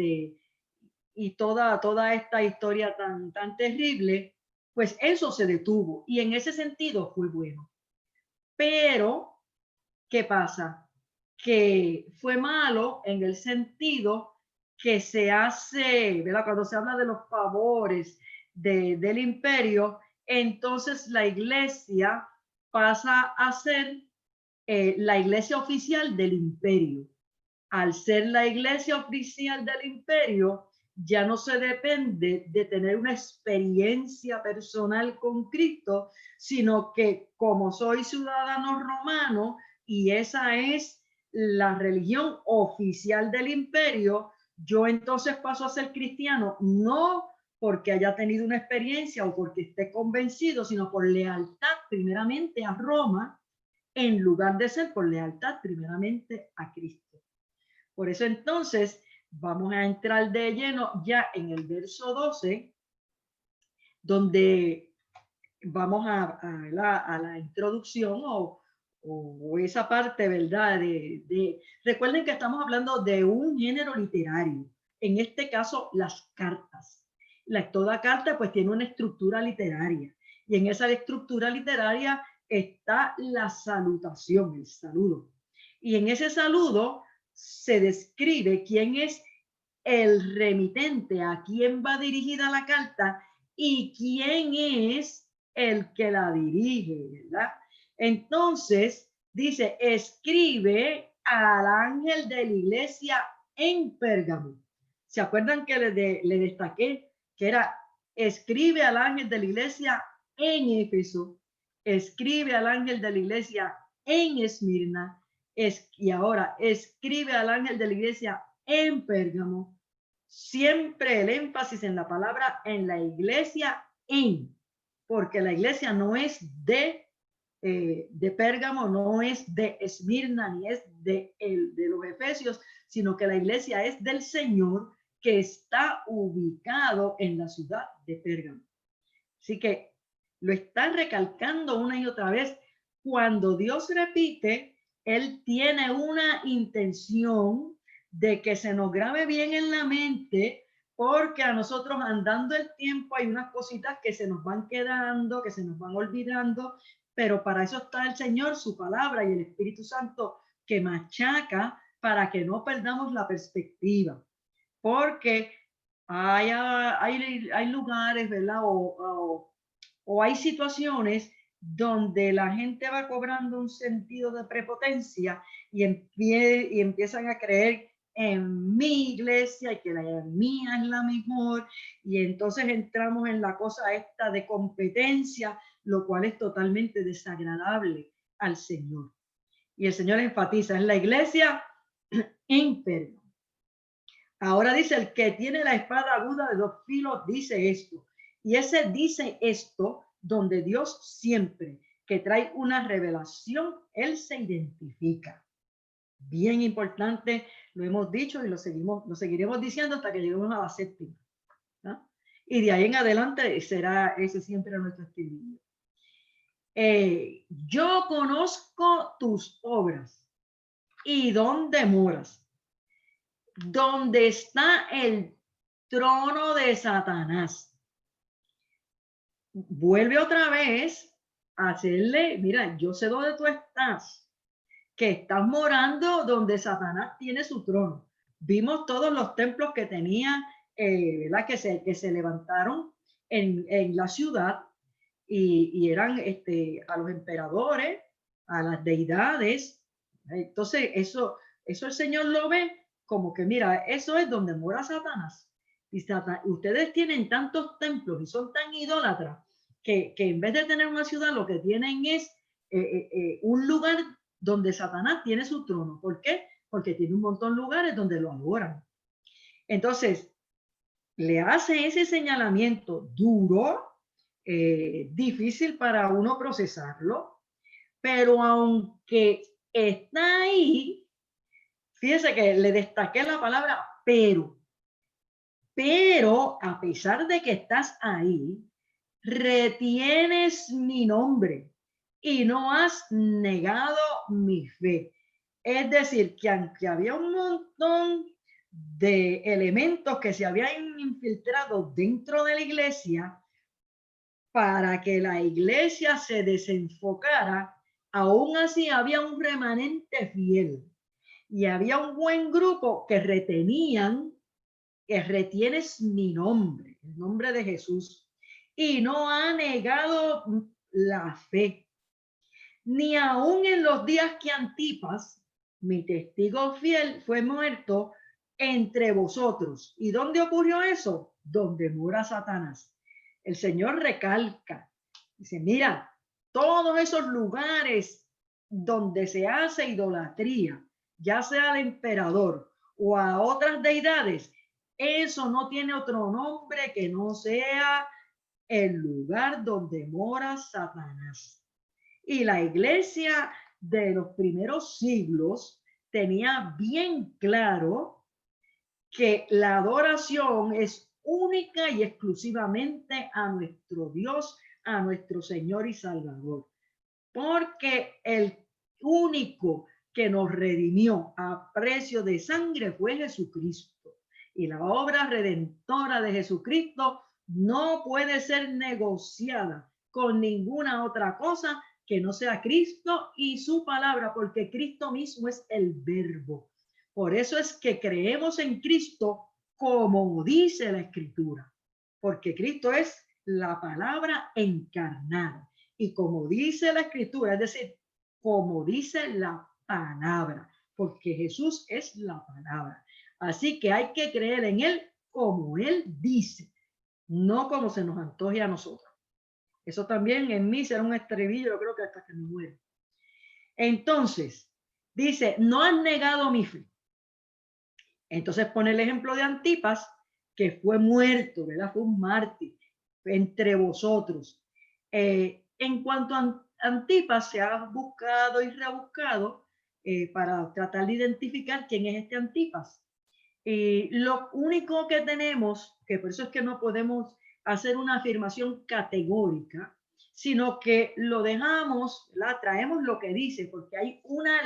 Y toda esta historia tan terrible, pues eso se detuvo y en ese sentido fue bueno. Pero, ¿qué pasa? Que fue malo en el sentido que se hace, ¿verdad? Cuando se habla de los favores del imperio, entonces la iglesia pasa a ser la iglesia oficial del imperio. Al ser la iglesia oficial del imperio, ya no se depende de tener una experiencia personal con Cristo, sino que como soy ciudadano romano y esa es la religión oficial del imperio, yo entonces paso a ser cristiano, no porque haya tenido una experiencia o porque esté convencido, sino por lealtad primeramente a Roma, en lugar de ser por lealtad primeramente a Cristo. Por eso entonces vamos a entrar de lleno ya en el verso 12, donde vamos a la introducción o esa parte, ¿verdad? Recuerden que estamos hablando de un género literario, en este caso las cartas. Toda carta pues tiene una estructura literaria y en esa estructura literaria está la salutación, el saludo. Y en ese saludo se describe quién es el remitente, a quién va dirigida la carta y quién es el que la dirige, ¿verdad? Entonces, dice, escribe al ángel de la iglesia en Pérgamo. ¿Se acuerdan que le destaqué que era escribe al ángel de la iglesia en Éfeso, escribe al ángel de la iglesia en Esmirna, y ahora escribe al ángel de la iglesia en Pérgamo? Siempre el énfasis en la palabra en la iglesia en, porque la iglesia no es de Pérgamo, no es de Esmirna, ni es de los Efesios, sino que la iglesia es del Señor, que está ubicado en la ciudad de Pérgamo. Así que lo está recalcando una y otra vez. Cuando Dios repite, Él tiene una intención de que se nos grabe bien en la mente, porque a nosotros andando el tiempo hay unas cositas que se nos van quedando, que se nos van olvidando, pero para eso está el Señor, su palabra y el Espíritu Santo que machaca para que no perdamos la perspectiva. Porque hay lugares, ¿verdad? O hay situaciones donde la gente va cobrando un sentido de prepotencia y empiezan a creer en mi iglesia y que la mía es la mejor, y entonces entramos en la cosa esta de competencia, lo cual es totalmente desagradable al Señor. Y el Señor enfatiza en la iglesia en Pérgamo. Ahora dice, el que tiene la espada aguda de 2 filos dice esto. Y ese dice esto donde Dios siempre que trae una revelación, Él se identifica. Bien importante, lo hemos dicho y lo seguiremos diciendo hasta que lleguemos a la 7ª, ¿no? Y de ahí en adelante será ese siempre nuestro estilo. Yo conozco tus obras y dónde moras, donde está el trono de Satanás. Vuelve otra vez a hacerle, mira, yo sé dónde tú estás, que estás morando donde Satanás tiene su trono. Vimos todos los templos que tenía, ¿verdad? Que se levantaron en la ciudad y eran a los emperadores, a las deidades. Entonces, eso el Señor lo ve como que, mira, eso es donde mora Satanás. Y ustedes tienen tantos templos y son tan idólatras que en vez de tener una ciudad, lo que tienen es un lugar donde Satanás tiene su trono. ¿Por qué? Porque tiene un montón de lugares donde lo adoran. Entonces, le hace ese señalamiento duro, difícil para uno procesarlo, pero aunque está ahí, fíjese que le destaqué la palabra pero a pesar de que estás ahí, retienes mi nombre y no has negado mi fe. Es decir, que aunque había un montón de elementos que se habían infiltrado dentro de la iglesia para que la iglesia se desenfocara, aún así había un remanente fiel y había un buen grupo que retienes mi nombre, el nombre de Jesús, y no ha negado la fe, ni aún en los días que Antipas, mi testigo fiel, fue muerto entre vosotros. ¿Y dónde ocurrió eso? Donde mora Satanás. El Señor recalca, dice, mira, todos esos lugares donde se hace idolatría, ya sea al emperador o a otras deidades, eso no tiene otro nombre que no sea el lugar donde mora Satanás. Y la iglesia de los primeros siglos tenía bien claro que la adoración es única y exclusivamente a nuestro Dios, a nuestro Señor y Salvador. Porque el único que nos redimió a precio de sangre fue Jesucristo. Y la obra redentora de Jesucristo no puede ser negociada con ninguna otra cosa que no sea Cristo y su palabra, porque Cristo mismo es el verbo. Por eso es que creemos en Cristo como dice la Escritura, porque Cristo es la palabra encarnada. Y como dice la Escritura, es decir, como dice la palabra, porque Jesús es la palabra. Así que hay que creer en Él como Él dice, no como se nos antoje a nosotros. Eso también en mí será un estribillo, yo creo que hasta que me muera. Entonces, dice, no han negado mi fe. Entonces pone el ejemplo de Antipas, que fue muerto, ¿verdad? Fue un mártir entre vosotros. En cuanto a Antipas, se ha buscado y rebuscado para tratar de identificar quién es este Antipas. Y lo único que tenemos, que por eso es que no podemos hacer una afirmación categórica, sino que lo dejamos, ¿verdad? Traemos lo que dice, porque hay una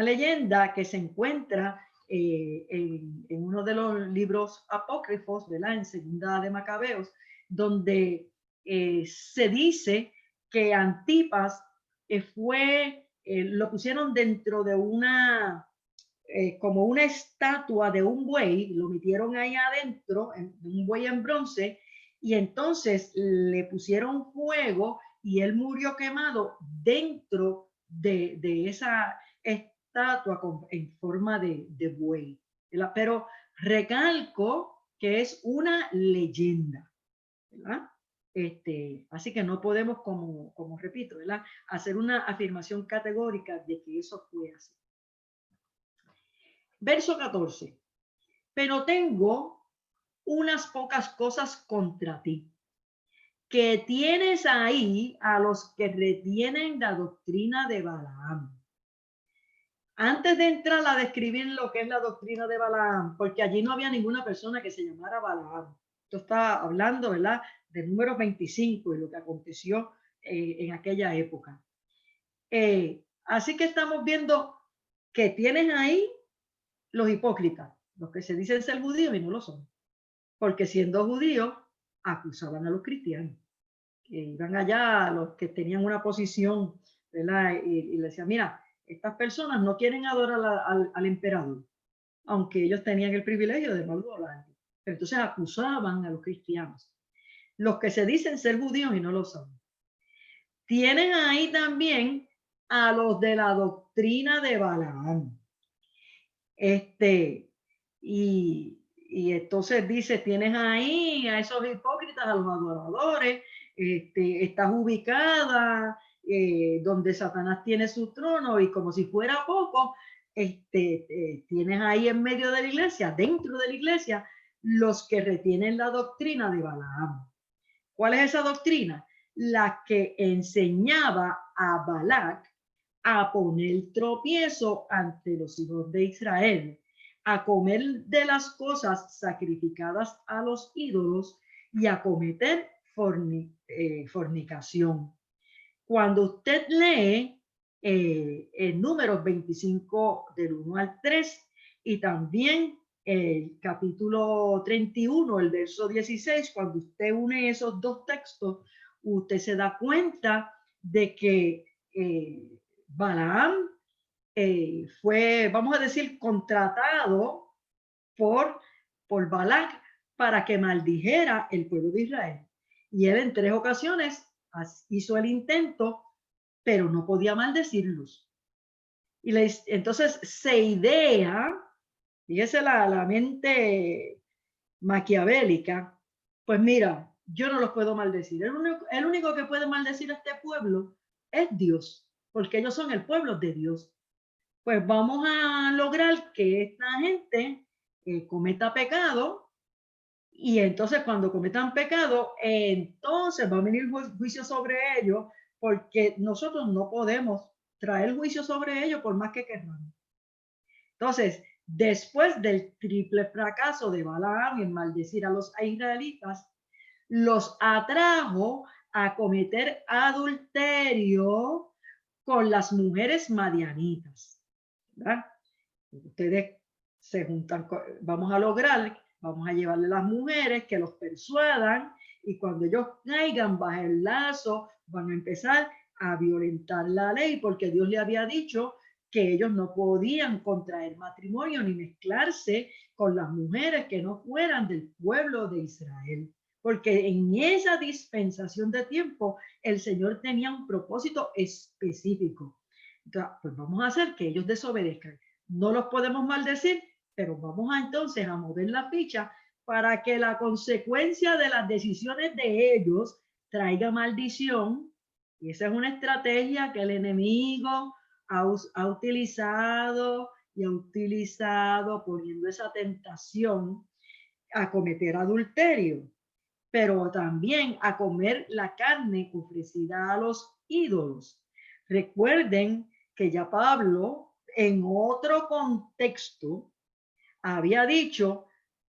leyenda que se encuentra en uno de los libros apócrifos, ¿verdad? En Segunda de Macabeos, donde se dice que Antipas lo pusieron dentro de como una estatua de un buey, lo metieron ahí adentro, un buey en bronce, y entonces le pusieron fuego y él murió quemado dentro de esa estatua en forma de buey. Pero recalco que es una leyenda, ¿verdad? Así que no podemos, como repito, ¿verdad? Hacer una afirmación categórica de que eso fue así. Verso 14. Pero tengo unas pocas cosas contra ti, que tienes ahí a los que retienen la doctrina de Balaam. Antes de entrar a describir lo que es la doctrina de Balaam, porque allí no había ninguna persona que se llamara Balaam. Esto está hablando, ¿verdad?, de Números 25 y lo que aconteció en aquella época. Así que estamos viendo que tienen ahí los hipócritas, los que se dicen ser judíos y no lo son, porque siendo judíos acusaban a los cristianos, que iban allá, los que tenían una posición, ¿verdad? Y le decían, mira, estas personas no quieren adorar al emperador, aunque ellos tenían el privilegio de no adorarlo. Pero entonces acusaban a los cristianos, los que se dicen ser judíos y no lo son. Tienen ahí también a los de la doctrina de Balaam. Y entonces dice, tienes ahí a esos hipócritas, a los adoradores, estás ubicada donde Satanás tiene su trono y como si fuera poco, tienes ahí en medio de la iglesia, dentro de la iglesia, los que retienen la doctrina de Balaam. ¿Cuál es esa doctrina? La que enseñaba a Balac a poner tropiezo ante los hijos de Israel, a comer de las cosas sacrificadas a los ídolos y a cometer fornicación. Cuando usted lee en Números 25 del 1 al 3 y también el capítulo 31, el verso 16, cuando usted une esos dos textos, usted se da cuenta de que Balaam fue, vamos a decir, contratado por Balac para que maldijera el pueblo de Israel. Y él en 3 ocasiones hizo el intento, pero no podía maldecirlos. Y entonces se idea, fíjese la mente maquiavélica, pues mira, yo no los puedo maldecir. El único que puede maldecir a este pueblo es Dios, porque ellos son el pueblo de Dios. pues vamos a lograr que esta gente cometa pecado, y entonces cuando cometan pecado, entonces va a venir juicio sobre ellos, porque nosotros no podemos traer juicio sobre ellos por más que queramos. Entonces, después del triple fracaso de Balaam en maldecir a los israelitas, los atrajo a cometer adulterio con las mujeres madianitas, ¿verdad? Ustedes se juntan, vamos a lograr, vamos a llevarle a las mujeres que los persuadan, y cuando ellos caigan bajo el lazo, van a empezar a violentar la ley, porque Dios le había dicho que ellos no podían contraer matrimonio ni mezclarse con las mujeres que no fueran del pueblo de Israel, porque en esa dispensación de tiempo el Señor tenía un propósito específico. Entonces, pues vamos a hacer que ellos desobedezcan. No los podemos maldecir, pero vamos a entonces a mover la ficha para que la consecuencia de las decisiones de ellos traiga maldición. Y esa es una estrategia que el enemigo ha utilizado y ha utilizado poniendo esa tentación a cometer adulterio, pero también a comer la carne ofrecida a los ídolos. Recuerden que ya Pablo, en otro contexto, había dicho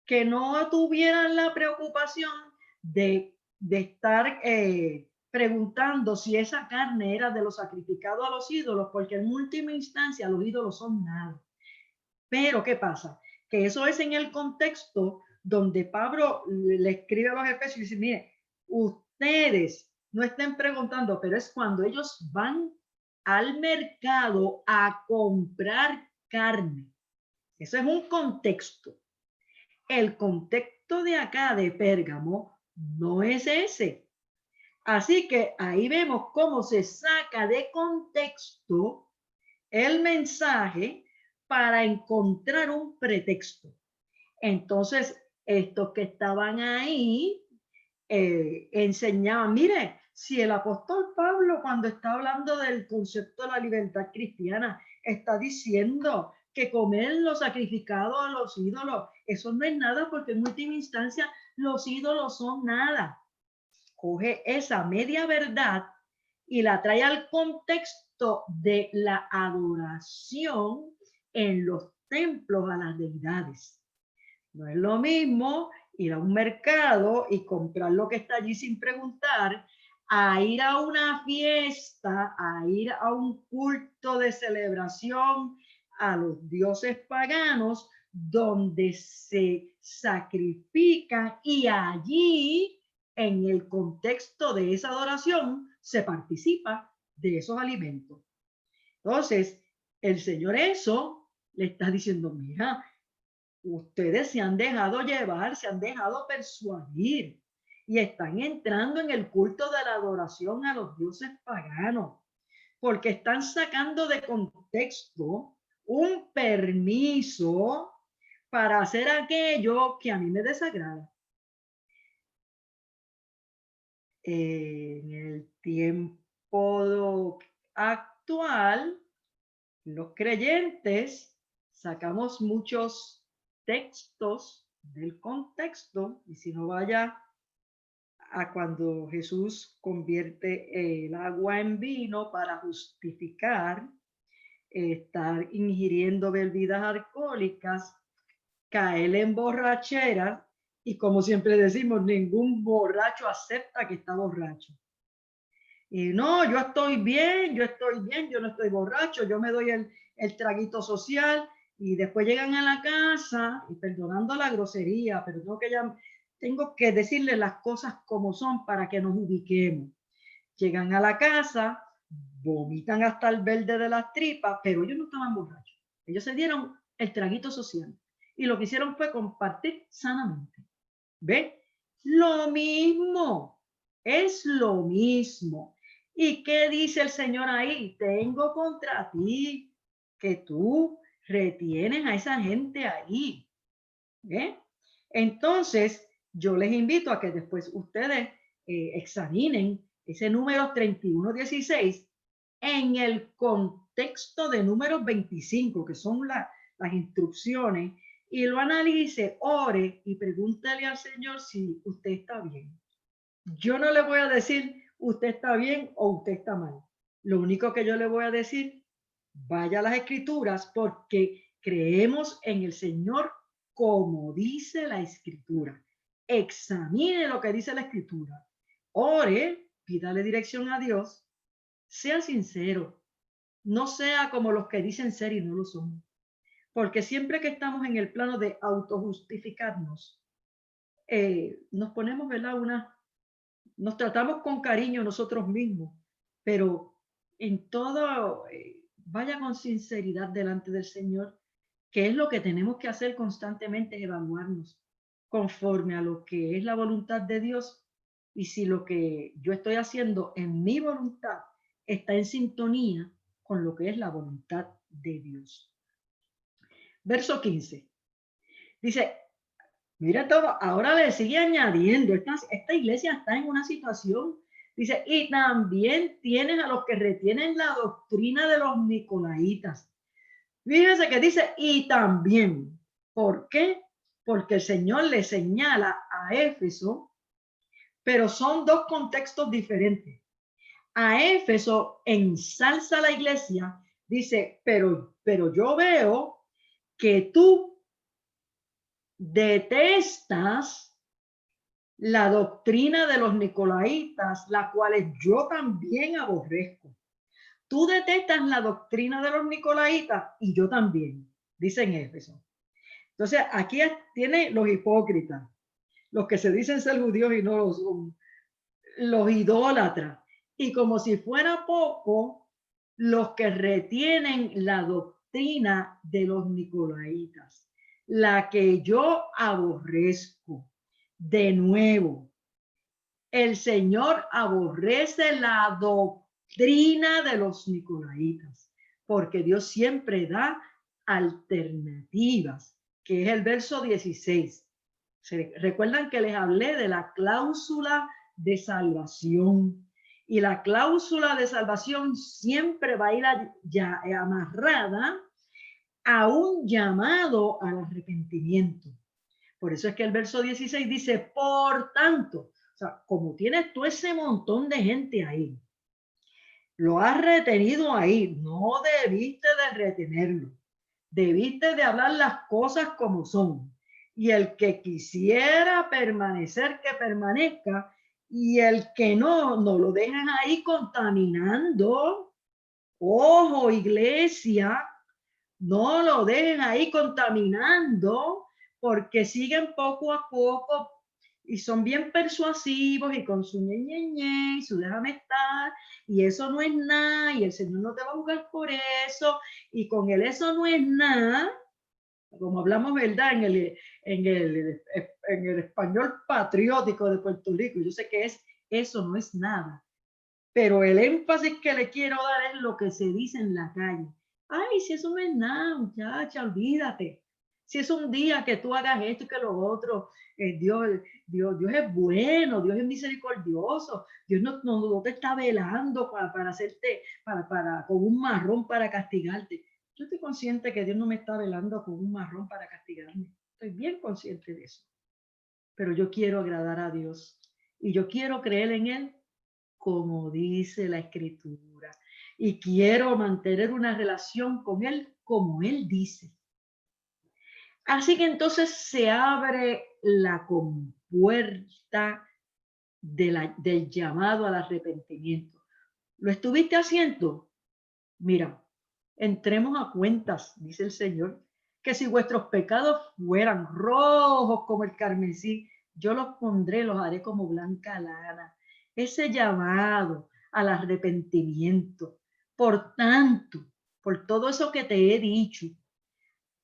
que no tuvieran la preocupación de estar preguntando si esa carne era de lo sacrificado a los ídolos, porque en última instancia los ídolos son nada. Pero ¿qué pasa? Que eso es en el contexto donde Pablo le escribe a los Efesios y dice, mire, ustedes no estén preguntando, pero es cuando ellos van al mercado a comprar carne. Eso es un contexto. El contexto de acá de Pérgamo no es ese. Así que ahí vemos cómo se saca de contexto el mensaje para encontrar un pretexto. Entonces, estos que estaban ahí enseñaban, mire, si el apóstol Pablo, cuando está hablando del concepto de la libertad cristiana, está diciendo que comer lo sacrificado a los ídolos, eso no es nada, porque en última instancia los ídolos son nada. Coge esa media verdad y la trae al contexto de la adoración en los templos a las deidades. No es lo mismo ir a un mercado y comprar lo que está allí sin preguntar, a ir a una fiesta, a ir a un culto de celebración a los dioses paganos, donde se sacrifican, y allí, en el contexto de esa adoración, se participa de esos alimentos. Entonces, el Señor eso le está diciendo, mira, ustedes se han dejado llevar, se han dejado persuadir y están entrando en el culto de la adoración a los dioses paganos, porque están sacando de contexto un permiso para hacer aquello que a mí me desagrada. En el tiempo actual, los creyentes sacamos muchos textos del contexto, y si no, vaya a cuando Jesús convierte el agua en vino para justificar estar ingiriendo bebidas alcohólicas, caer en borrachera, y como siempre decimos, ningún borracho acepta que está borracho. Y no, yo estoy bien, yo no estoy borracho, yo me doy el traguito social, y después llegan a la casa, y perdonando la grosería, pero tengo que decirles las cosas como son para que nos ubiquemos. Llegan a la casa, vomitan hasta el verde de las tripas, pero ellos no estaban borrachos. Ellos se dieron el traguito social y lo que hicieron fue compartir sanamente. ¿Ve? Lo mismo, es lo mismo. ¿Y qué dice el Señor ahí? Tengo contra ti que tú retienes a esa gente ahí. ¿Eh? Entonces, yo les invito a que después ustedes examinen ese número 31:16 en el contexto texto de Números 25, que son las instrucciones, y lo analice, ore y pregúntale al Señor si usted está bien. Yo no le voy a decir usted está bien o usted está mal. Lo único que yo le voy a decir, vaya a las Escrituras, porque creemos en el Señor como dice la Escritura. Examine lo que dice la Escritura. Ore, pídale dirección a Dios, sea sincero, no sea como los que dicen ser y no lo son. Porque siempre que estamos en el plano de autojustificarnos, nos ponemos, ¿verdad? Nos tratamos con cariño nosotros mismos, pero en todo, vaya con sinceridad delante del Señor, que es lo que tenemos que hacer constantemente, es evaluarnos conforme a lo que es la voluntad de Dios y si lo que yo estoy haciendo en mi voluntad está en sintonía con lo que es la voluntad de Dios. Verso 15. Dice, mira todo, ahora le sigue añadiendo, esta iglesia está en una situación, dice, y también tienes a los que retienen la doctrina de los nicolaitas. Fíjense que dice, y también, ¿por qué? Porque el Señor le señala a Éfeso, pero son dos contextos diferentes. A Éfeso ensalza la iglesia, dice, pero yo veo que tú detestas la doctrina de los nicolaitas, la cual yo también aborrezco. Tú detestas la doctrina de los nicolaitas y yo también, dice en Éfeso. Entonces, aquí tiene los hipócritas, los que se dicen ser judíos y no lo son, los idólatras, y como si fuera poco, los que retienen la doctrina de los nicolaitas, la que yo aborrezco. De nuevo, el Señor aborrece la doctrina de los nicolaitas, porque Dios siempre da alternativas, que es el verso 16. Recuerdan que les hablé de la cláusula de salvación. Y la cláusula de salvación siempre va a ir ya amarrada a un llamado al arrepentimiento. Por eso es que el verso 16 dice, por tanto, o sea, como tienes tú ese montón de gente ahí, lo has retenido ahí, no debiste de retenerlo, debiste de hablar las cosas como son. Y el que quisiera permanecer, que permanezca, y el que no, no lo dejen ahí contaminando. Ojo, iglesia, no lo dejen ahí contaminando, porque siguen poco a poco y son bien persuasivos y con su ñe, y su déjame estar, y eso no es nada, y el Señor no te va a juzgar por eso, y con él eso no es nada, como hablamos, ¿verdad? En el español patriótico de Puerto Rico, yo sé que eso no es nada, pero el énfasis que le quiero dar es lo que se dice en la calle. Ay, si eso no es nada, muchacha, olvídate. Si es un día que tú hagas esto y que lo otro, Dios es bueno, Dios es misericordioso, Dios no te está velando para hacerte, con un marrón para castigarte. Yo estoy consciente que Dios no me está velando con un marrón para castigarme. Estoy bien consciente de eso. Pero yo quiero agradar a Dios y yo quiero creer en Él como dice la Escritura. Y quiero mantener una relación con Él como Él dice. Así que entonces se abre la compuerta del llamado al arrepentimiento. ¿Lo estuviste haciendo? Mira, entremos a cuentas, dice el Señor, que si vuestros pecados fueran rojos como el carmesí, yo los pondré, los haré como blanca lana. Ese llamado al arrepentimiento. Por tanto, por todo eso que te he dicho,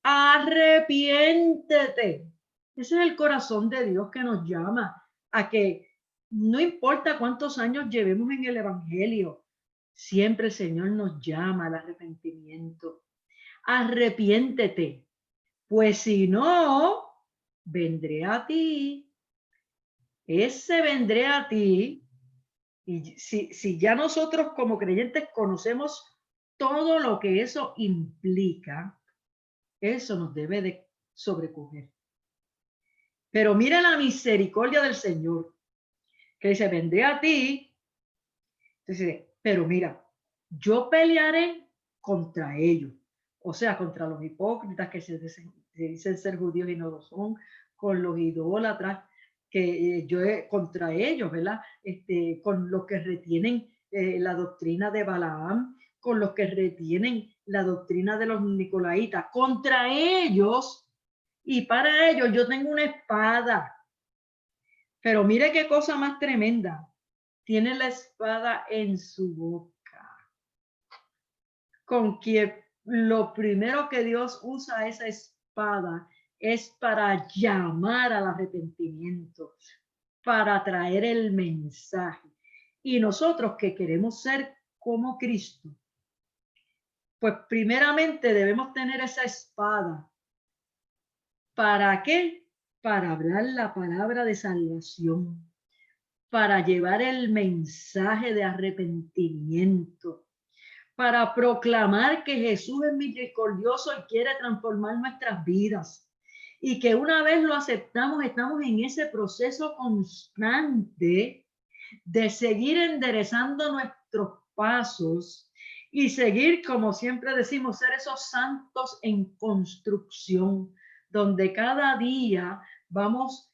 arrepiéntete. Ese es el corazón de Dios que nos llama a que no importa cuántos años llevemos en el Evangelio, siempre el Señor nos llama al arrepentimiento. Arrepiéntete, pues si no, vendré a ti. Ese vendré a ti. Y si ya nosotros como creyentes conocemos todo lo que eso implica, eso nos debe de sobrecoger. Pero mira la misericordia del Señor, que dice, vendré a ti. Dice, pero mira, yo pelearé contra ellos. O sea, contra los hipócritas que se dicen ser judíos y no lo son, con los idólatras, que contra ellos, ¿verdad? Con los que retienen la doctrina de Balaam, con los que retienen la doctrina de los nicolaitas, contra ellos, y para ellos yo tengo una espada. Pero mire qué cosa más tremenda. Tiene la espada en su boca, con que lo primero que Dios usa esa espada es para llamar al arrepentimiento, para traer el mensaje. Y nosotros que queremos ser como Cristo, pues primeramente debemos tener esa espada. ¿Para qué? Para hablar la palabra de salvación, para llevar el mensaje de arrepentimiento, para proclamar que Jesús es misericordioso y quiere transformar nuestras vidas. Y que una vez lo aceptamos, estamos en ese proceso constante de seguir enderezando nuestros pasos y seguir, como siempre decimos, ser esos santos en construcción, donde cada día vamos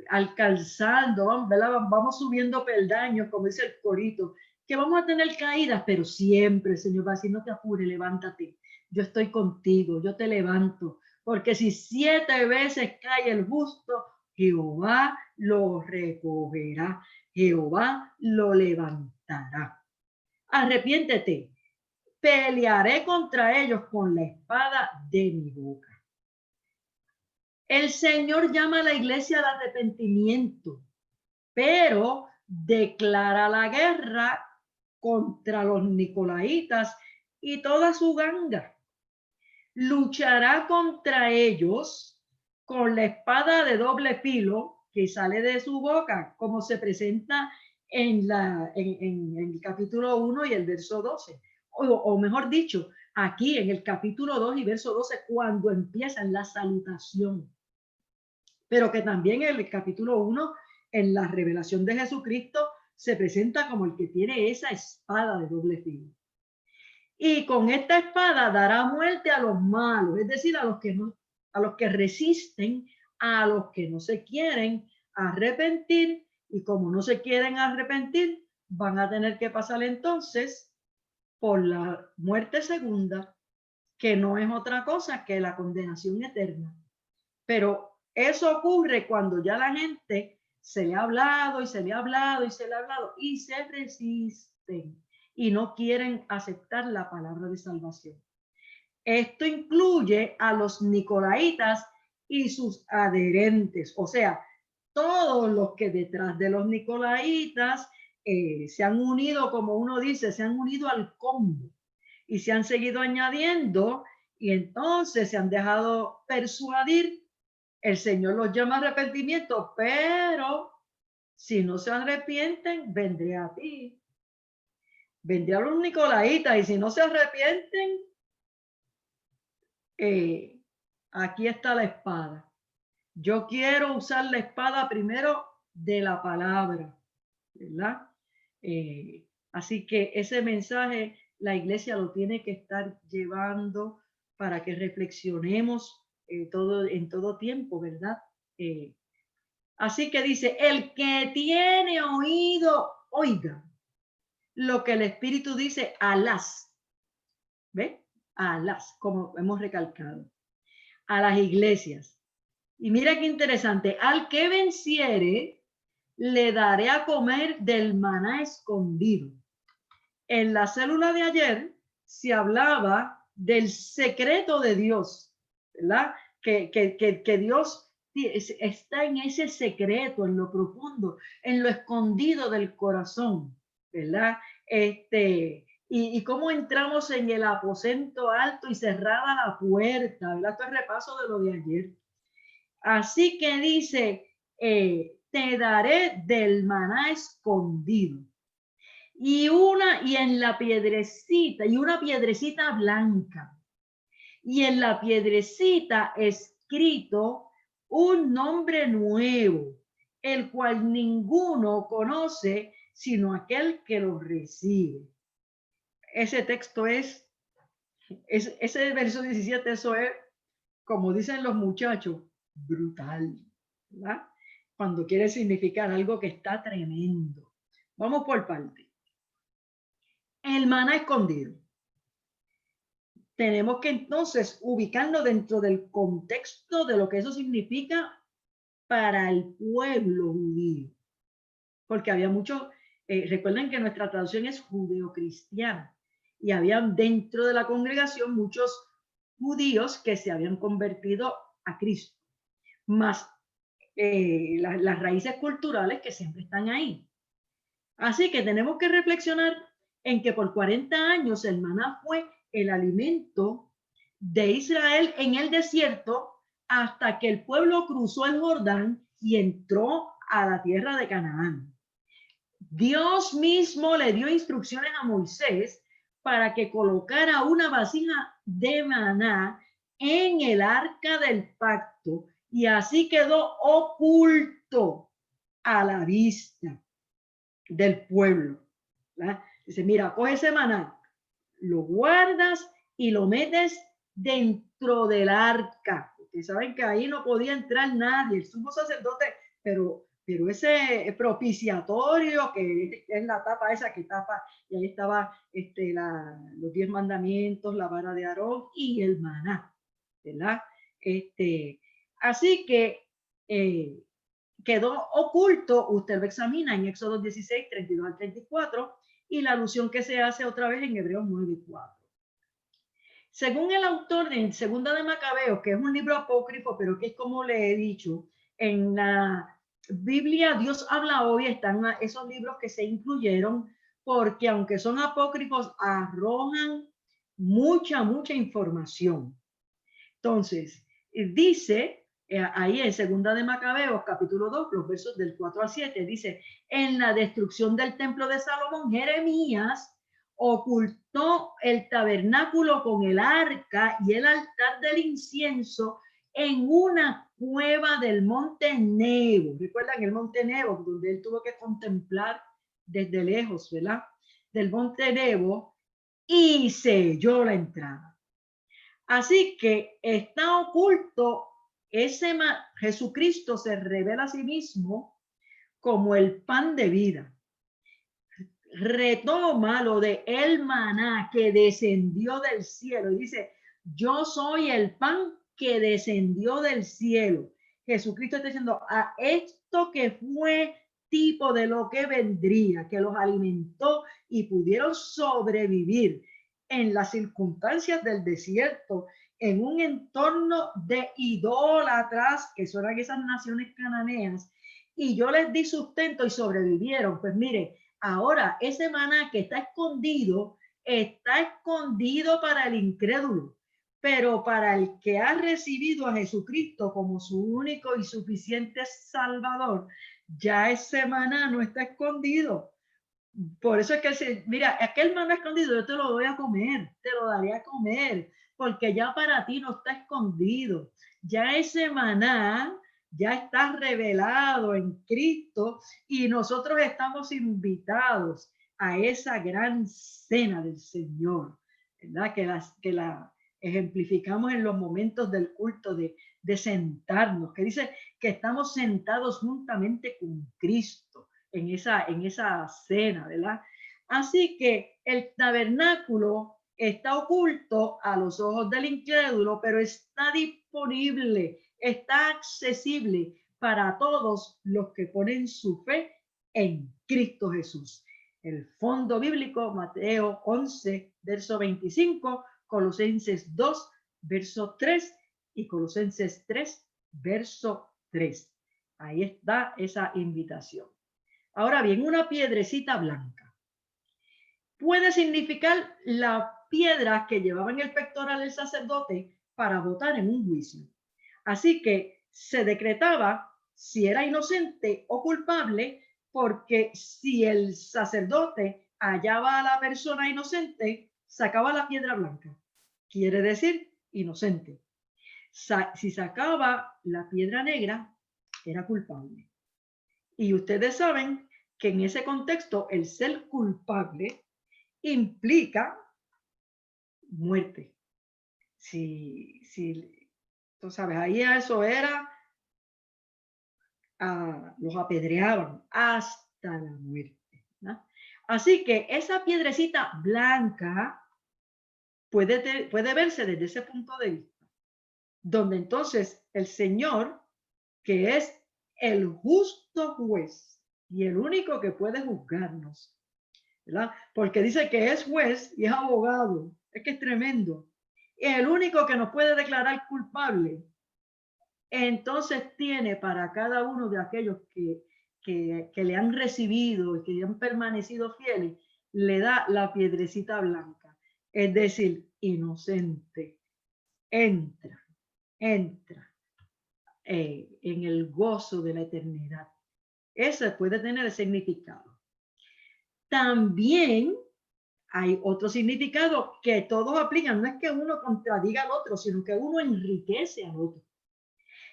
alcanzando, vamos subiendo peldaños, como dice el corito, que vamos a tener caídas, pero siempre el Señor va a decir, no te apures, levántate, yo estoy contigo, yo te levanto, porque si 7 veces cae el justo, Jehová lo recogerá, Jehová lo levantará. Arrepiéntete, pelearé contra ellos con la espada de mi boca. El Señor llama a la iglesia al arrepentimiento, pero declara la guerra contra los nicolaitas y toda su ganga. Luchará contra ellos con la espada de doble filo que sale de su boca, como se presenta en el capítulo 1 y el verso 12. O mejor dicho, aquí en el capítulo 2 y verso 12, cuando empiezan la salutación. Pero que también en el capítulo 1, en la revelación de Jesucristo, se presenta como el que tiene esa espada de doble filo. Y con esta espada dará muerte a los malos, es decir, a los que resisten, a los que no se quieren arrepentir, y como no se quieren arrepentir, van a tener que pasar entonces por la muerte segunda, que no es otra cosa que la condenación eterna. Pero eso ocurre cuando ya la gente se le ha hablado y se le ha hablado y se le ha hablado y se resisten y no quieren aceptar la palabra de salvación. Esto incluye a los nicolaitas y sus adherentes, o sea, todos los que detrás de los nicolaitas se han unido, como uno dice, se han unido al combo y se han seguido añadiendo y entonces se han dejado persuadir. El Señor los llama a arrepentimiento, pero si no se arrepienten, vendré a ti. Vendré a los nicolaitas y si no se arrepienten, aquí está la espada. Yo quiero usar la espada primero de la palabra, ¿verdad? Así que ese mensaje la iglesia lo tiene que estar llevando para que reflexionemos en todo tiempo, ¿verdad? Así que dice, el que tiene oído, oiga lo que el Espíritu dice a las, ¿ve? A las, como hemos recalcado, a las iglesias. Y mira qué interesante, al que venciere, le daré a comer del maná escondido. En la célula de ayer se hablaba del secreto de Dios, ¿verdad? Que Dios está en ese secreto, en lo profundo, en lo escondido del corazón, ¿verdad? Y cómo entramos en el aposento alto y cerrada la puerta, ¿verdad? Esto es repaso de lo de ayer. Así que dice, te daré del maná escondido. y en la piedrecita, y una piedrecita blanca. Y en la piedrecita escrito un nombre nuevo, el cual ninguno conoce sino aquel que lo recibe. Ese texto ese verso 17, eso es, como dicen los muchachos, brutal, ¿verdad? Cuando quiere significar algo que está tremendo. Vamos por parte. El maná escondido. Tenemos que entonces ubicarnos dentro del contexto de lo que eso significa para el pueblo judío. Porque había muchos, recuerden que nuestra traducción es judeocristiana, y había dentro de la congregación muchos judíos que se habían convertido a Cristo, más las raíces culturales que siempre están ahí. Así que tenemos que reflexionar en que por 40 años el maná fue el alimento de Israel en el desierto hasta que el pueblo cruzó el Jordán y entró a la tierra de Canaán. Dios mismo le dio instrucciones a Moisés para que colocara una vasija de maná en el arca del pacto, y así quedó oculto a la vista del pueblo, ¿verdad? Dice, mira, coge ese maná, lo guardas y lo metes dentro del arca. Ustedes saben que ahí no podía entrar nadie, el sumo sacerdote, pero ese propiciatorio, que es la tapa esa que tapa, y ahí estaba los 10 mandamientos, la vara de Aarón y el maná, ¿verdad? Así que quedó oculto. Usted lo examina en Éxodo 16, 32 al 34, y la alusión que se hace otra vez en Hebreos 9:4. Según el autor de Segunda de Macabeos, que es un libro apócrifo, pero que es como le he dicho, en la Biblia Dios habla hoy, están esos libros que se incluyeron, porque aunque son apócrifos, arrojan mucha información. Entonces, dice ahí en Segunda de Macabeos, capítulo 2, los versos del 4 al 7, dice, en la destrucción del templo de Salomón, Jeremías ocultó el tabernáculo con el arca y el altar del incienso en una cueva del monte Nebo. ¿Recuerdan el monte Nebo, donde él tuvo que contemplar desde lejos, ¿verdad? Del monte Nebo, y selló la entrada. Así que está oculto Jesucristo se revela a sí mismo como el pan de vida. Retoma lo de el maná que descendió del cielo y dice, yo soy el pan que descendió del cielo. Jesucristo está diciendo, a esto que fue tipo de lo que vendría, que los alimentó y pudieron sobrevivir en las circunstancias del desierto, en un entorno de idólatras, que son esas naciones cananeas, y yo les di sustento y sobrevivieron. Pues mire, ahora ese maná que está escondido para el incrédulo, pero para el que ha recibido a Jesucristo como su único y suficiente Salvador, ya ese maná no está escondido. Por eso es que, mira, aquel maná escondido yo te lo doy a comer, te lo daré a comer, porque ya para ti no está escondido. Ya ese maná ya está revelado en Cristo y nosotros estamos invitados a esa gran cena del Señor, ¿verdad? Que la ejemplificamos en los momentos del culto de sentarnos, que dice que estamos sentados juntamente con Cristo en esa cena, ¿verdad? Así que el tabernáculo está oculto a los ojos del incrédulo, pero está disponible, está accesible para todos los que ponen su fe en Cristo Jesús. El fondo bíblico, Mateo 11, verso 25, Colosenses 2, verso 3 y Colosenses 3, verso 3. Ahí está esa invitación. Ahora bien, una piedrecita blanca puede significar la piedra que llevaba en el pectoral el sacerdote para votar en un juicio. Así que se decretaba si era inocente o culpable, porque si el sacerdote hallaba a la persona inocente, sacaba la piedra blanca. Quiere decir inocente. Si sacaba la piedra negra, era culpable. Y ustedes saben que en ese contexto el ser culpable implica muerte. Si tú sabes, ahí a eso era, los apedreaban hasta la muerte, ¿no? Así que esa piedrecita blanca puede verse desde ese punto de vista, donde entonces el Señor, que es el justo juez y el único que puede juzgarnos, ¿verdad? Porque dice que es juez y es abogado, es que es tremendo, el único que nos puede declarar culpable. Entonces tiene para cada uno de aquellos que le han recibido y que han permanecido fieles, le da la piedrecita blanca, es decir, inocente. Entra en el gozo de la eternidad. Ese puede tener el significado. También hay otro significado que todos aplican. No es que uno contradiga al otro, sino que uno enriquece al otro.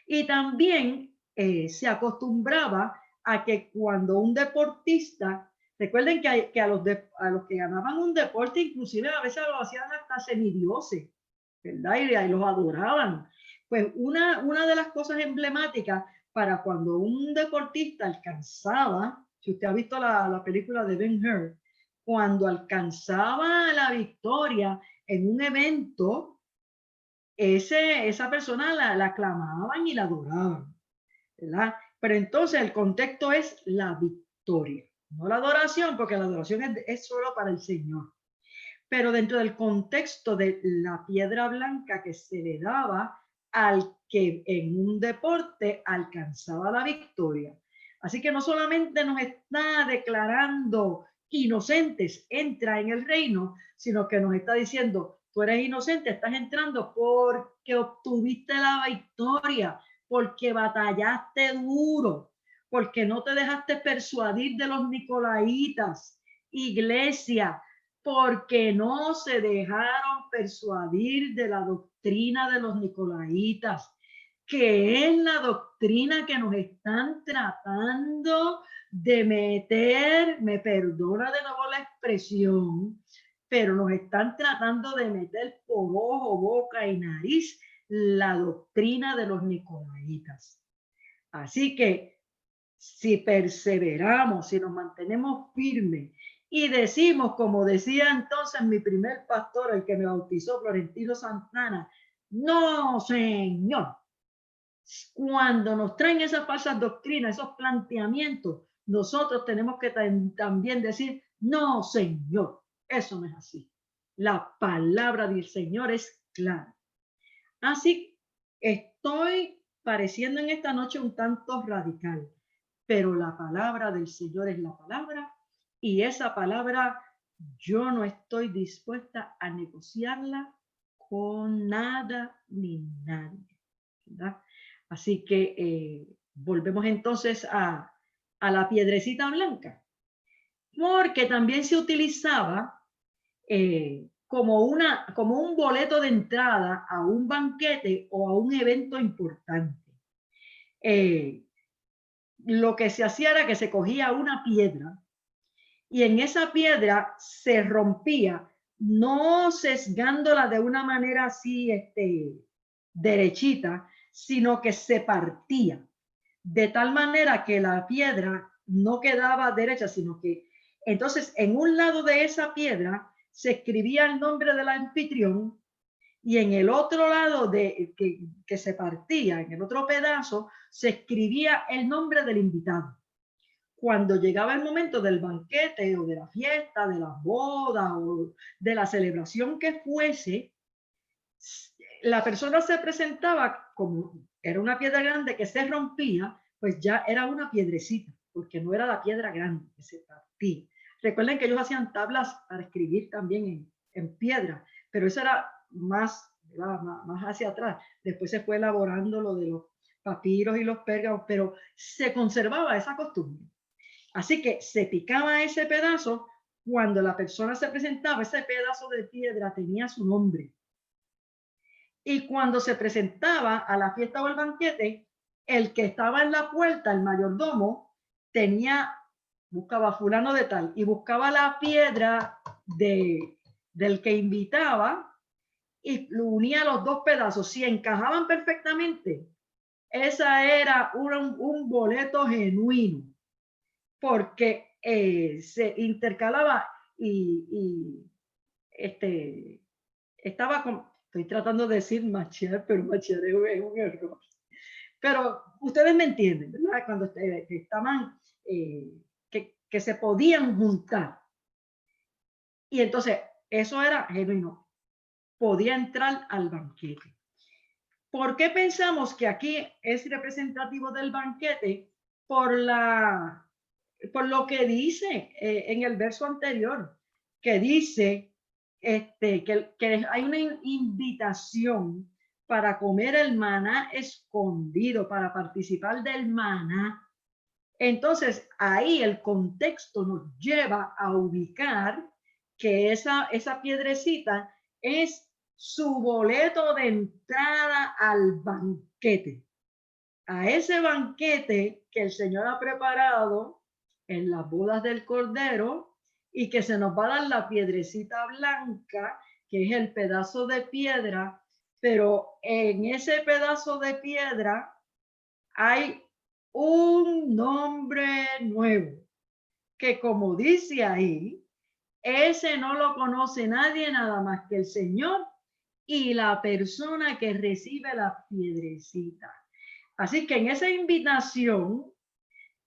Y también se acostumbraba a que cuando un deportista, recuerden que a los que ganaban un deporte, inclusive a veces lo hacían hasta semidioses, ¿verdad? Y los adoraban. Pues una de las cosas emblemáticas para cuando un deportista alcanzaba, si usted ha visto la película de Ben-Hur, cuando alcanzaba la victoria en un evento, esa persona la aclamaban y la adoraban, ¿verdad? Pero entonces el contexto es la victoria, no la adoración, porque la adoración es solo para el Señor. Pero dentro del contexto de la piedra blanca que se le daba al que en un deporte alcanzaba la victoria. Así que no solamente nos está declarando inocentes, entra en el reino, sino que nos está diciendo, tú eres inocente, estás entrando porque obtuviste la victoria, porque batallaste duro, porque no te dejaste persuadir de los nicolaitas. Iglesia, porque no se dejaron persuadir de la doctrina de los nicolaitas, que es la doctrina que nos están tratando de meter, me perdona de nuevo la expresión, pero nos están tratando de meter por ojo, boca y nariz la doctrina de los nicolaitas. Así que si perseveramos, si nos mantenemos firmes y decimos, como decía entonces mi primer pastor, el que me bautizó, Florentino Santana, no, Señor. Cuando nos traen esas falsas doctrinas, esos planteamientos, nosotros tenemos que también decir, no, Señor, eso no es así. La palabra del Señor es clara. Así estoy pareciendo en esta noche un tanto radical, pero la palabra del Señor es la palabra y esa palabra yo no estoy dispuesta a negociarla con nada ni nadie, ¿verdad? Así que volvemos entonces a la piedrecita blanca, porque también se utilizaba como un boleto de entrada a un banquete o a un evento importante. Lo que se hacía era que se cogía una piedra y en esa piedra se rompía, no sesgándola de una manera así derechita, sino que se partía de tal manera que la piedra no quedaba derecha, sino que entonces en un lado de esa piedra se escribía el nombre del anfitrión y en el otro lado que se partía, en el otro pedazo, se escribía el nombre del invitado. Cuando llegaba el momento del banquete o de la fiesta, de la boda o de la celebración que fuese, la persona se presentaba como era una piedra grande que se rompía, pues ya era una piedrecita, porque no era la piedra grande que se partía. Recuerden que ellos hacían tablas para escribir también en piedra, pero eso era más hacia atrás. Después se fue elaborando lo de los papiros y los pérgamos, pero se conservaba esa costumbre. Así que se picaba ese pedazo cuando la persona se presentaba, ese pedazo de piedra tenía su nombre. Y cuando se presentaba a la fiesta o el banquete, el que estaba en la puerta, el mayordomo, buscaba fulano de tal y buscaba la piedra del que invitaba y lo unía los dos pedazos. Si encajaban perfectamente, esa era un boleto genuino, porque se intercalaba y estaba estoy tratando de decir machear, pero machear es un error. Pero ustedes me entienden, ¿verdad? Cuando estaban, que se podían juntar. Y entonces, eso era genuino. Podía entrar al banquete. ¿Por qué pensamos que aquí es representativo del banquete? Por lo que dice en el verso anterior, que dice que hay una invitación para comer el maná escondido, para participar del maná. Entonces, ahí el contexto nos lleva a ubicar que esa piedrecita es su boleto de entrada al banquete. A ese banquete que el Señor ha preparado en las bodas del Cordero y que se nos va a dar la piedrecita blanca, que es el pedazo de piedra, pero en ese pedazo de piedra hay un nombre nuevo, que como dice ahí, ese no lo conoce nadie nada más que el Señor y la persona que recibe la piedrecita. Así que en esa invitación,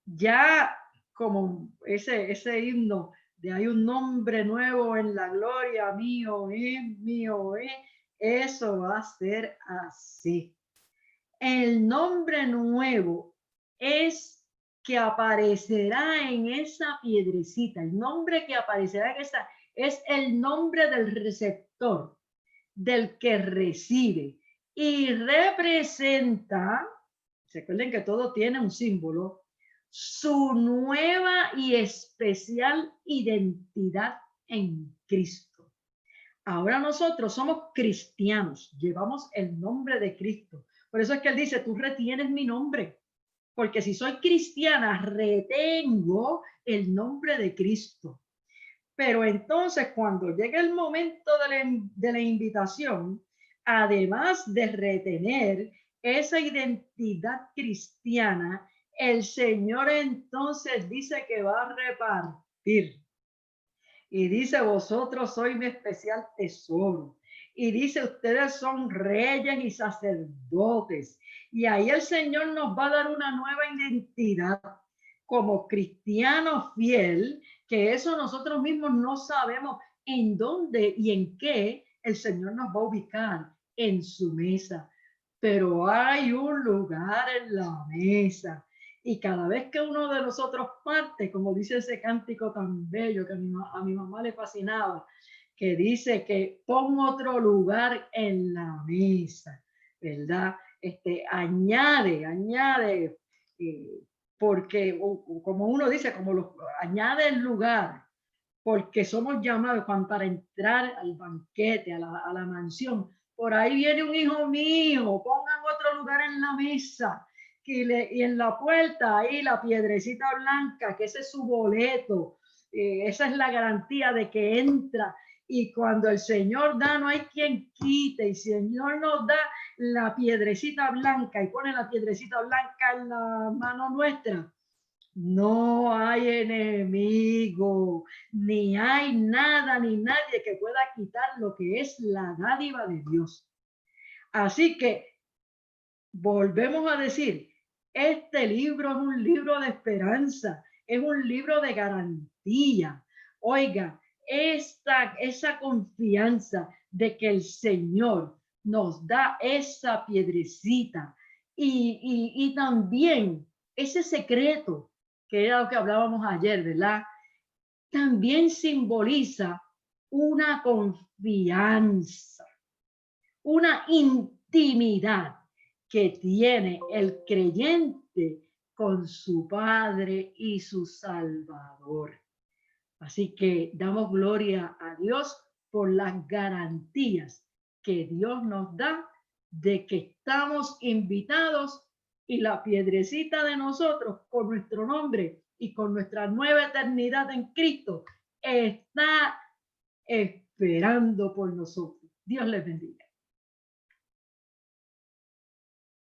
ya como ese himno de hay un nombre nuevo en la gloria, mío es, eso va a ser así. El nombre nuevo es que aparecerá en esa piedrecita. El nombre que aparecerá en esa es el nombre del receptor, del que recibe, y representa, recuerden que todo tiene un símbolo, su nueva y especial identidad en Cristo. Ahora nosotros somos cristianos, llevamos el nombre de Cristo. Por eso es que él dice, tú retienes mi nombre, porque si soy cristiana, retengo el nombre de Cristo. Pero entonces cuando llega el momento de la invitación, además de retener esa identidad cristiana, el Señor entonces dice que va a repartir. Y dice, vosotros sois mi especial tesoro. Y dice, ustedes son reyes y sacerdotes. Y ahí el Señor nos va a dar una nueva identidad como cristiano fiel, que eso nosotros mismos no sabemos en dónde y en qué el Señor nos va a ubicar en su mesa. Pero hay un lugar en la mesa. Y cada vez que uno de nosotros parte, como dice ese cántico tan bello que a mi mamá le fascinaba, que dice que pon otro lugar en la mesa, ¿verdad? Añade, porque como uno dice, añade el lugar, porque somos llamados para entrar al banquete, a la mansión. Por ahí viene un hijo mío, pongan otro lugar en la mesa. Y en la puerta ahí la piedrecita blanca, que ese es su boleto, esa es la garantía de que entra. Y cuando el Señor da, no hay quien quite. Y si el Señor nos da la piedrecita blanca y pone la piedrecita blanca en la mano nuestra, no hay enemigo, ni hay nada ni nadie que pueda quitar lo que es la dádiva de Dios. Así que volvemos a decir, este libro es un libro de esperanza, es un libro de garantía. Oiga, esa confianza de que el Señor nos da esa piedrecita y también ese secreto, que era lo que hablábamos ayer, ¿verdad? También simboliza una confianza, una intimidad que tiene el creyente con su Padre y su Salvador. Así que damos gloria a Dios por las garantías que Dios nos da de que estamos invitados y la piedrecita de nosotros con nuestro nombre y con nuestra nueva eternidad en Cristo está esperando por nosotros. Dios les bendiga.